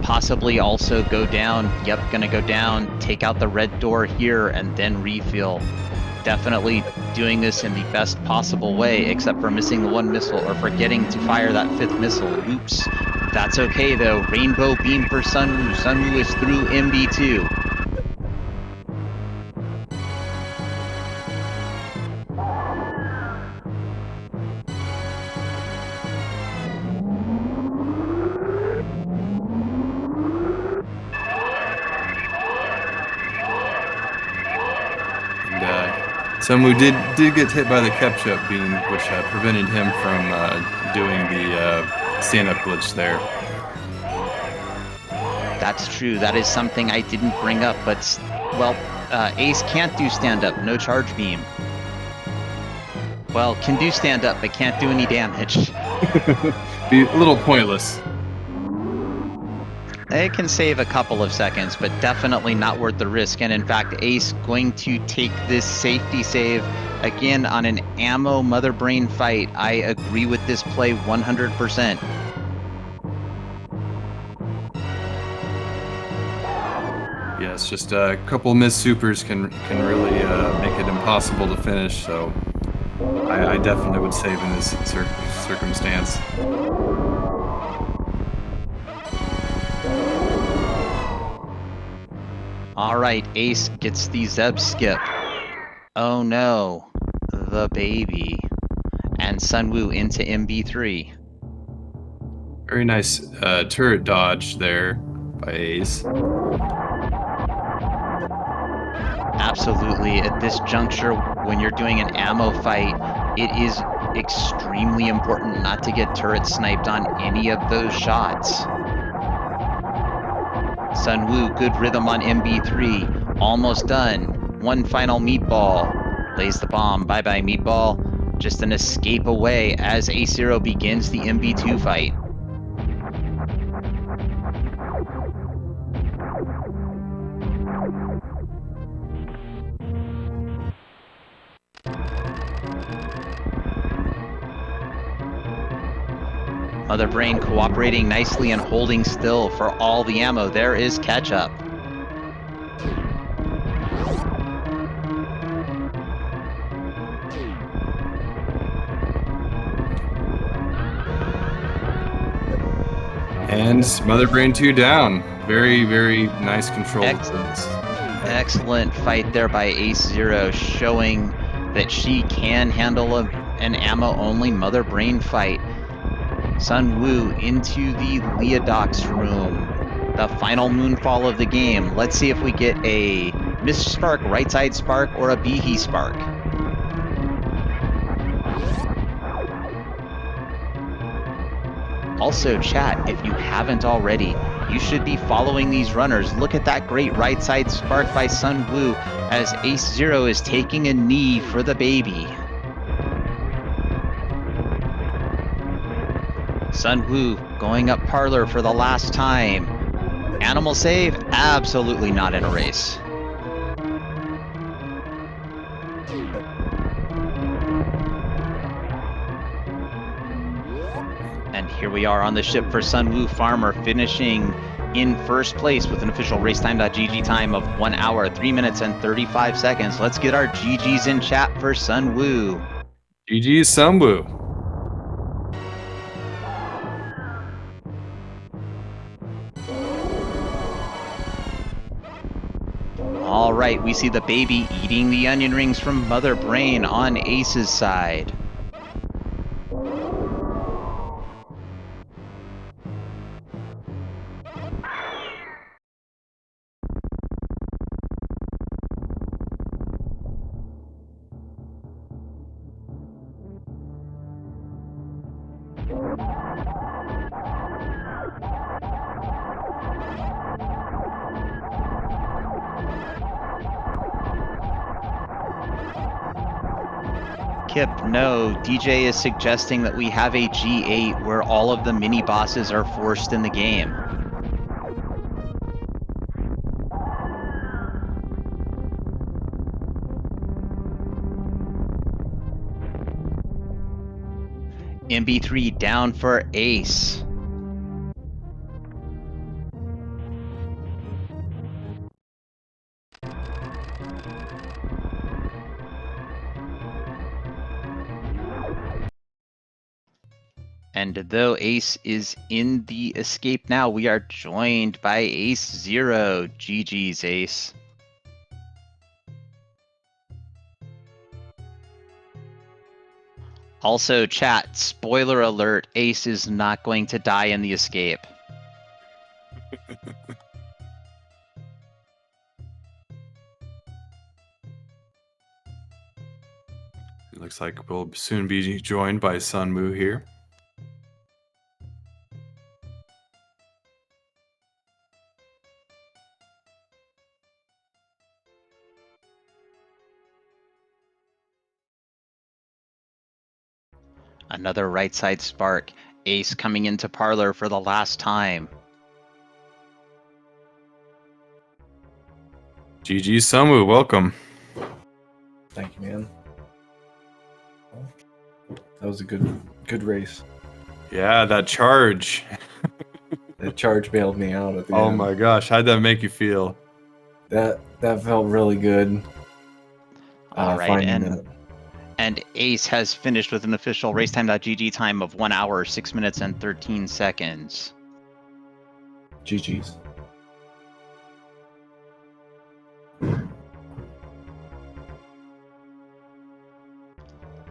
Possibly also go down. Yep, gonna go down, take out the red door here, and then refill. Definitely doing this in the best possible way, except for missing the one missile or forgetting to fire that 5th missile. Oops. That's okay though. Rainbow beam for Sunwoo. Sunwoo is through MB2. Sunwoo did get hit by the ketchup beam, which prevented him from doing the stand-up glitch there. That's true. That is something I didn't bring up, but, well, Ace can't do stand-up. No charge beam. Well, can do stand-up, but can't do any damage. Be a little pointless. It can save a couple of seconds, but definitely not worth the risk. And in fact, Ace going to take this safety save again on an ammo Mother Brain fight. I agree with this play 100%. Yes, just a couple missed supers can really make it impossible to finish. So I definitely would save in this circumstance. All right, Ace gets the Zeb skip. Oh no, the baby. And Sunwoo into MB3. Very nice turret dodge there by Ace. Absolutely. At this juncture, when you're doing an ammo fight, it is extremely important not to get turret sniped on any of those shots. Sunwoo, good rhythm on MB3. Almost done. One final meatball. Lays the bomb. Bye-bye, meatball. Just an escape away as AceZer0 begins the MB2 fight. Mother Brain cooperating nicely and holding still for all the ammo. There is catch-up. And Mother Brain 2 down. Very, very nice control. Excellent fight there by AceZer0, showing that she can handle an ammo-only Mother Brain fight. Sunwoo into the Leodox room. The final moonfall of the game. Let's see if we get a Mist Spark, right side spark, or a Behe spark. Also, chat, if you haven't already, you should be following these runners. Look at that great right side spark by sunwu as AceZer0 is taking a knee for the baby. sunwu going up parlor for the last time. Animal save? Absolutely not in a race. And here we are on the ship for sunwufarmer, finishing in first place with an official racetime.gg time of 1 hour, 3 minutes, and 35 seconds. Let's get our GGs in chat for sunwu. GG Sunwoo. All right, we see the baby eating the onion rings from Mother Brain on Ace's side. Kip, no, DJ is suggesting that we have a G8 where all of the mini bosses are forced in the game. MB3 down for Ace. And though Ace is in the escape now, we are joined by AceZer0. GG's, Ace. Also, chat, spoiler alert, Ace is not going to die in the escape. It looks like we'll soon be joined by Sunwoo here. Another right side spark. Ace coming into parlor for the last time. GG Sunwoo, welcome. Thank you, man. That was a good race. Yeah, that charge. That charge bailed me out at the Oh end. my gosh, how'd that make you feel? That felt really good. All right, that. and Ace has finished with an official racetime.gg time of 1 hour, 6 minutes, and 13 seconds. GG's.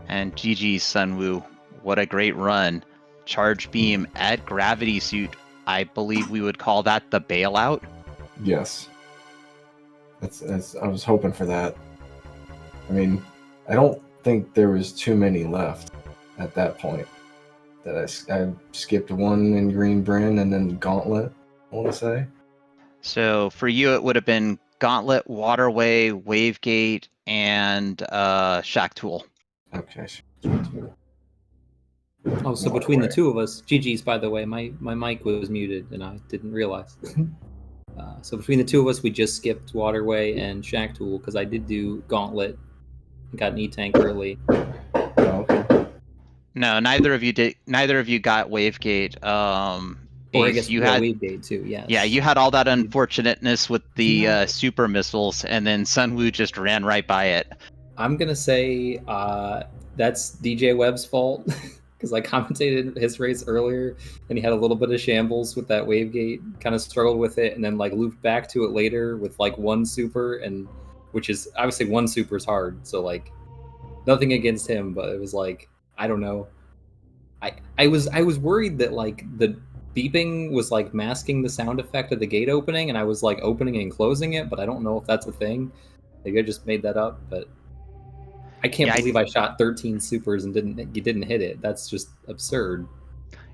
And GG's Sunwoo, what a great run. Charge beam at gravity suit. I believe we would call that the bailout. Yes. That's I was hoping for that. I mean, I don't think there was too many left at that point. That I skipped one in Green Bryn and then Gauntlet, I want to say. So for you, it would have been Gauntlet, Waterway, Wavegate, and Shack Tool. Okay. Oh, so between the two of us, GG's, by the way, my mic was muted and I didn't realize. So between the two of us, we just skipped Waterway and Shack Tool because I did do Gauntlet, got an E-Tank early. Oh, okay. No, neither of you did. Neither of you got Wavegate. Or I Ace, guess you yeah, had Wavegate too. Yes. Yeah, you had all that unfortunateness with the super missiles, and then Sunwoo just ran right by it. I'm gonna say that's DJ Webb's fault because I commentated his race earlier, and he had a little bit of shambles with that Wavegate. Kind of struggled with it, and then like looped back to it later with like one super, and which is obviously one super is hard. So like nothing against him, but it was like I don't know. I was worried that like the beeping was like masking the sound effect of the gate opening, and I was like opening and closing it, but I don't know if that's a thing. Maybe I just made that up, but I can't believe I shot 13 supers and you didn't hit it. That's just absurd.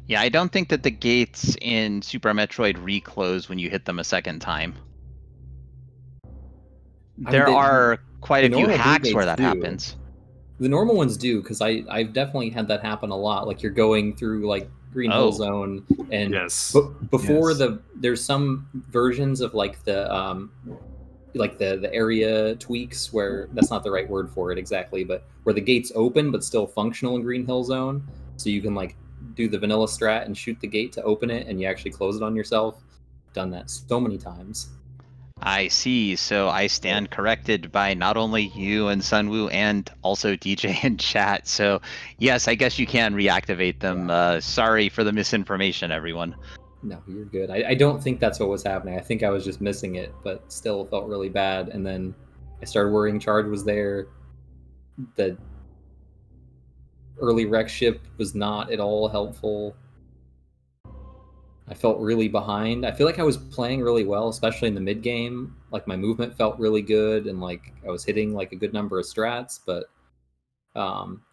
Yeah, I don't think that the gates in Super Metroid reclose when you hit them a second time. I mean, There are quite the a few normal blue hacks where gates that do. happens. The normal ones do, because I've definitely had that happen a lot. Like you're going through like Green Hill Oh. Zone, and Yes. before Yes. there's some versions of like the area tweaks where that's not the right word for it exactly, but where the gates open but still functional in Green Hill Zone, so you can like do the vanilla strat and shoot the gate to open it, and you actually close it on yourself. Done that so many times. I see. So I stand corrected by not only you and Sunwoo and also DJ in chat. So yes, I guess you can reactivate them. Sorry for the misinformation, everyone. No, you're good. I don't think that's what was happening. I think I was just missing it, but still felt really bad. And then I started worrying Charge was there. The early wreck ship was not at all helpful. I felt really behind. I feel like I was playing really well, especially in the mid game. Like my movement felt really good, and like I was hitting like a good number of strats, but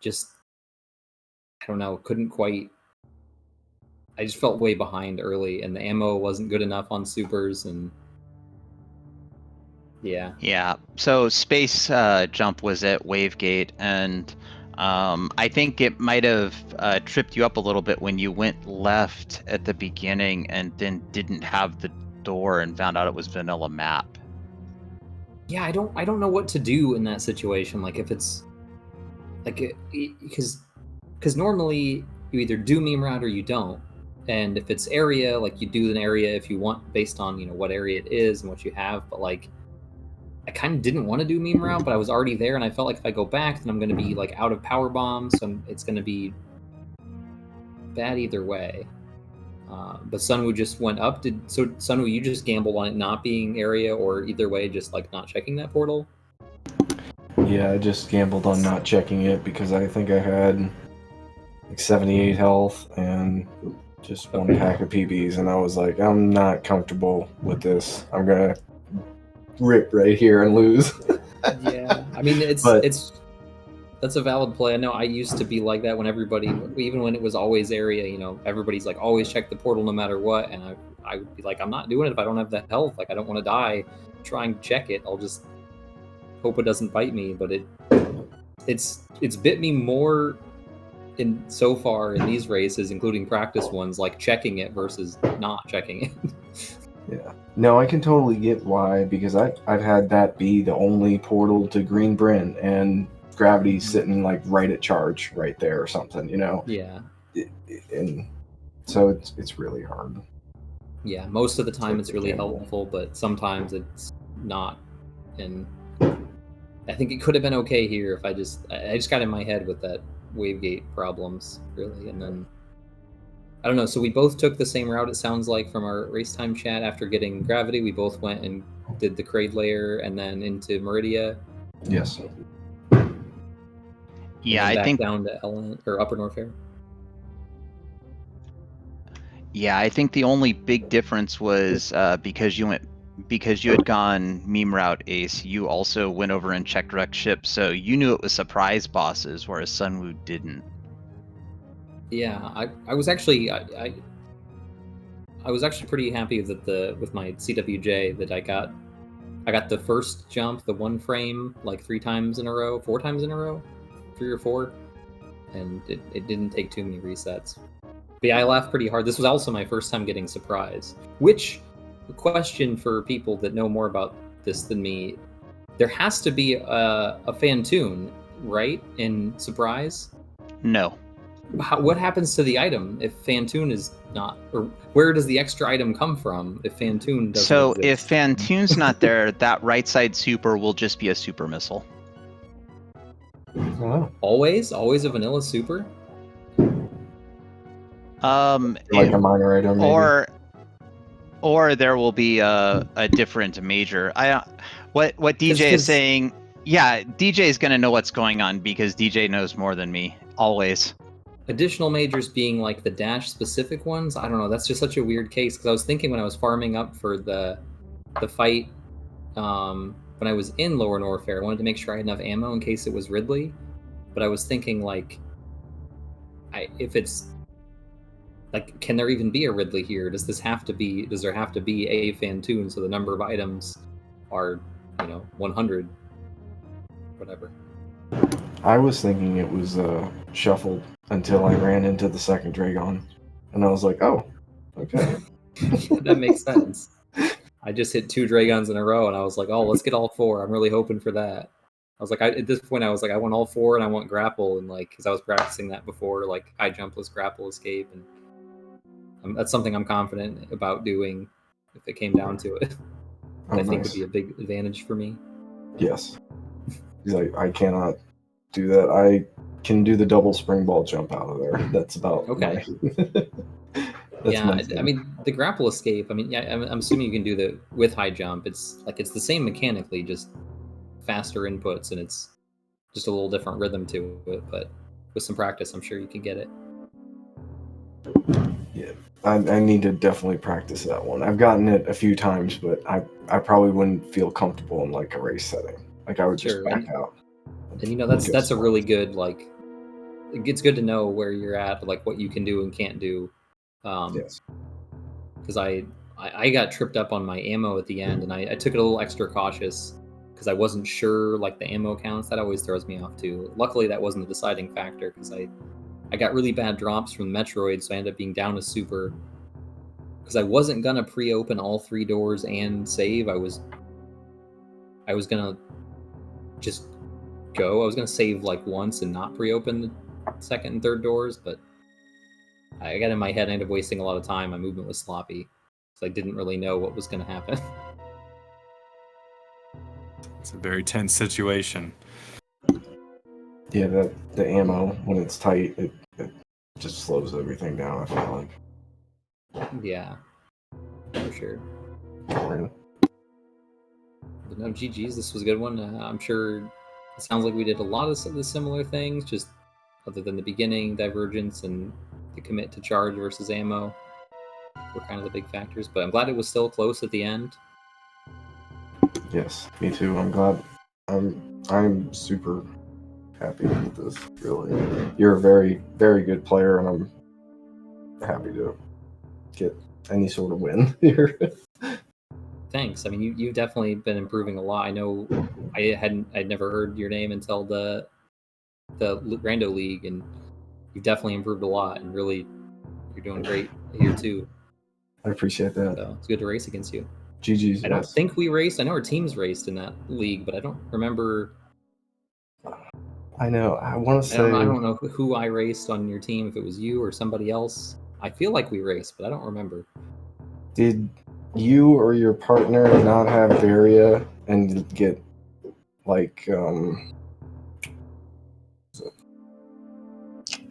just I don't know, couldn't quite. I just felt way behind early, and the ammo wasn't good enough on supers, and yeah. Yeah. So Space Jump was at Wavegate, and I think it might have tripped you up a little bit when you went left at the beginning and then didn't have the door and found out it was vanilla map. Yeah, I don't know what to do in that situation. Like if it's like because normally you either do meme route or you don't. And if it's area, like you do an area if you want based on what area it is and what you have. But like I kind of didn't want to do meme route, but I was already there, and I felt like if I go back, then I'm going to be like out of power bombs, so it's going to be bad either way. But Sunwoo just went up. So Sunwoo, you just gambled on it not being area, or either way, just like not checking that portal? Yeah, I just gambled on not checking it because I think I had like 78 health and just one pack of PBs, and I was like, I'm not comfortable with this. I'm gonna rip right here and lose. Yeah, I mean that's a valid play. I know I used to be like that when everybody, even when it was always area, everybody's like always check the portal no matter what, and I would be like, I'm not doing it if I don't have the health. Like I don't want to die trying to check it. I'll just hope it doesn't bite me. But it's bit me more in so far in these races, including practice ones, like checking it versus not checking it. Yeah. No, I can totally get why, because I've had that be the only portal to Green Bryn, and gravity's sitting like right at Charge right there or something, Yeah. And so it's really hard. Yeah, most of the time it's really Gamble. helpful, but sometimes it's not. And I think it could have been okay here if I just got in my head with that Wavegate problems, really. And then I don't know, so we both took the same route, it sounds like, from our race time chat. After getting gravity, we both went and did the Kraid layer and then into Meridia. Yes. Yeah, and then I back think down to or Upper Norfair. Yeah, I think the only big difference was because you had gone meme route, Ace. You also went over and checked wreck ship, so you knew it was surprise bosses, whereas Sunwoo didn't. Yeah, I was actually I was actually pretty happy that with my CWJ that I got the first jump, the one frame, like 4 times in a row, 3 or 4, and it didn't take too many resets. But yeah, I laughed pretty hard. This was also my first time getting surprise, which, the question for people that know more about this than me, there has to be a Fantoon, right, in surprise? No. What happens to the item if Fantoon is not, or where does the extra item come from if Fantoon doesn't So exist? if Fantoon's not there, that right side super will just be a super missile. Oh, Always a vanilla super? like a minor item, maybe. Or there will be a different major. What DJ is saying. Yeah, DJ is gonna know what's going on because DJ knows more than me always. Additional majors being like the dash specific ones. I don't know. That's just such a weird case because I was thinking when I was farming up for the fight when I was in Lower Norfair, I wanted to make sure I had enough ammo in case it was Ridley. But I was thinking like, if it's like, can there even be a Ridley here? Does there have to be a Fantoon so the number of items are, 100, whatever. I was thinking it was shuffled until I ran into the second Dragon, and I was like, oh, okay. That makes sense. I just hit 2 Dragons in a row, and I was like, oh, let's get all 4. I'm really hoping for that. I was like, at this point, I was like, I want all 4, and I want grapple, and like, because I was practicing that before, like high jumpless grapple escape, and that's something I'm confident about doing if it came down to it. Oh, I think nice. would be a big advantage for me. Yes. He's like, I cannot do that. I can do the double spring ball jump out of there. That's about Okay. That's Yeah, my thing. I mean, the grapple escape, I mean, yeah, I'm assuming you can do the with high jump. It's the same mechanically, just faster inputs, and it's just a little different rhythm to it, but with some practice, I'm sure you can get it. Yeah, I need to definitely practice that one. I've gotten it a few times, but I probably wouldn't feel comfortable in like a race setting. Like I would Sure, just back out. And that's a really good, like, it's good to know where you're at, like what you can do and can't do. Yes. Because I got tripped up on my ammo at the end, and I took it a little extra cautious because I wasn't sure, like, the ammo counts. That always throws me off too. Luckily, that wasn't the deciding factor because I got really bad drops from Metroid, so I ended up being down a super. Because I wasn't gonna pre-open all 3 doors and save. I was gonna just go. I was gonna save like once and not pre-open the second and third doors, but I got in my head. I ended up wasting a lot of time. My movement was sloppy, so I didn't really know what was gonna happen. It's a very tense situation. Yeah, the ammo when it's tight, it just slows everything down. I feel like. Yeah, for sure. Yeah. But no, GG's. This was a good one. I'm sure it sounds like we did a lot of the similar things, just other than the beginning divergence and the commit to charge versus ammo were kind of the big factors. But I'm glad it was still close at the end. Yes, me too. I'm glad. I'm super happy with this. Really, you're a very, very good player, and I'm happy to get any sort of win here. Thanks. I mean, you've definitely been improving a lot. I know I'd never heard your name until the Rando League, and you've definitely improved a lot. And really, you're doing great here too. I appreciate that. So it's good to race against you. GG's. I don't think we raced. I know our teams raced in that league, but I don't remember. I know. I want to say. I don't know who I raced on your team. If it was you or somebody else. I feel like we raced, but I don't remember. Did you or your partner not have Varia and get like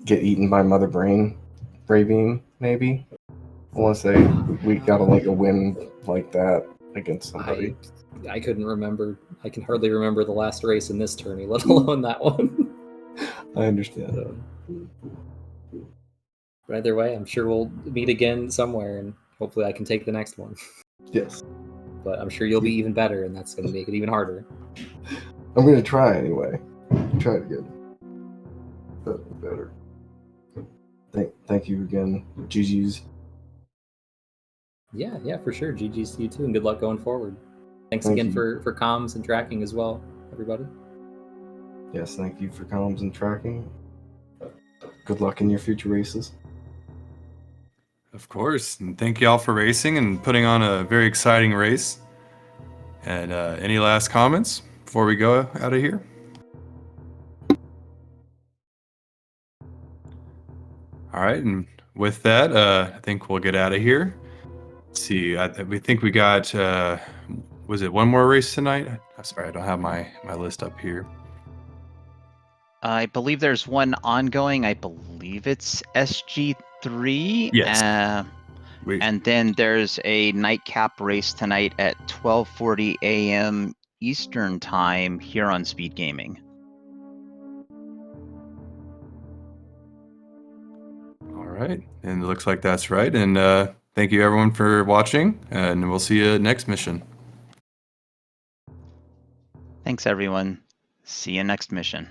get eaten by Mother Brain, Braving? Maybe. I want to say we got a win like that against somebody. I couldn't remember. I can hardly remember the last race in this tourney, let alone that one. I understand. So, but either way, I'm sure we'll meet again somewhere, and hopefully I can take the next one. Yes. But I'm sure you'll be even better, and that's going to make it even harder. I'm going to try anyway. Try to get better. Thank you again. GG's. Yeah, for sure. GG's to you too, and good luck going forward. Thanks Thank again you. for comms and tracking as well, everybody. Yes, thank you for comms and tracking. Good luck in your future races. Of course, and thank you all for racing and putting on a very exciting race. And any last comments before we go out of here? All right, and with that, I think we'll get out of here. Let's see, we think we got, was it one more race tonight? I'm sorry, I don't have my list up here. I believe there's one ongoing. I believe it's SG3. Yes. And then there's a nightcap race tonight at 12:40 a.m. Eastern time here on SpeedGaming. All right, and it looks like that's right. And thank you everyone for watching, and we'll see you next mission. Thanks, everyone. See you next mission.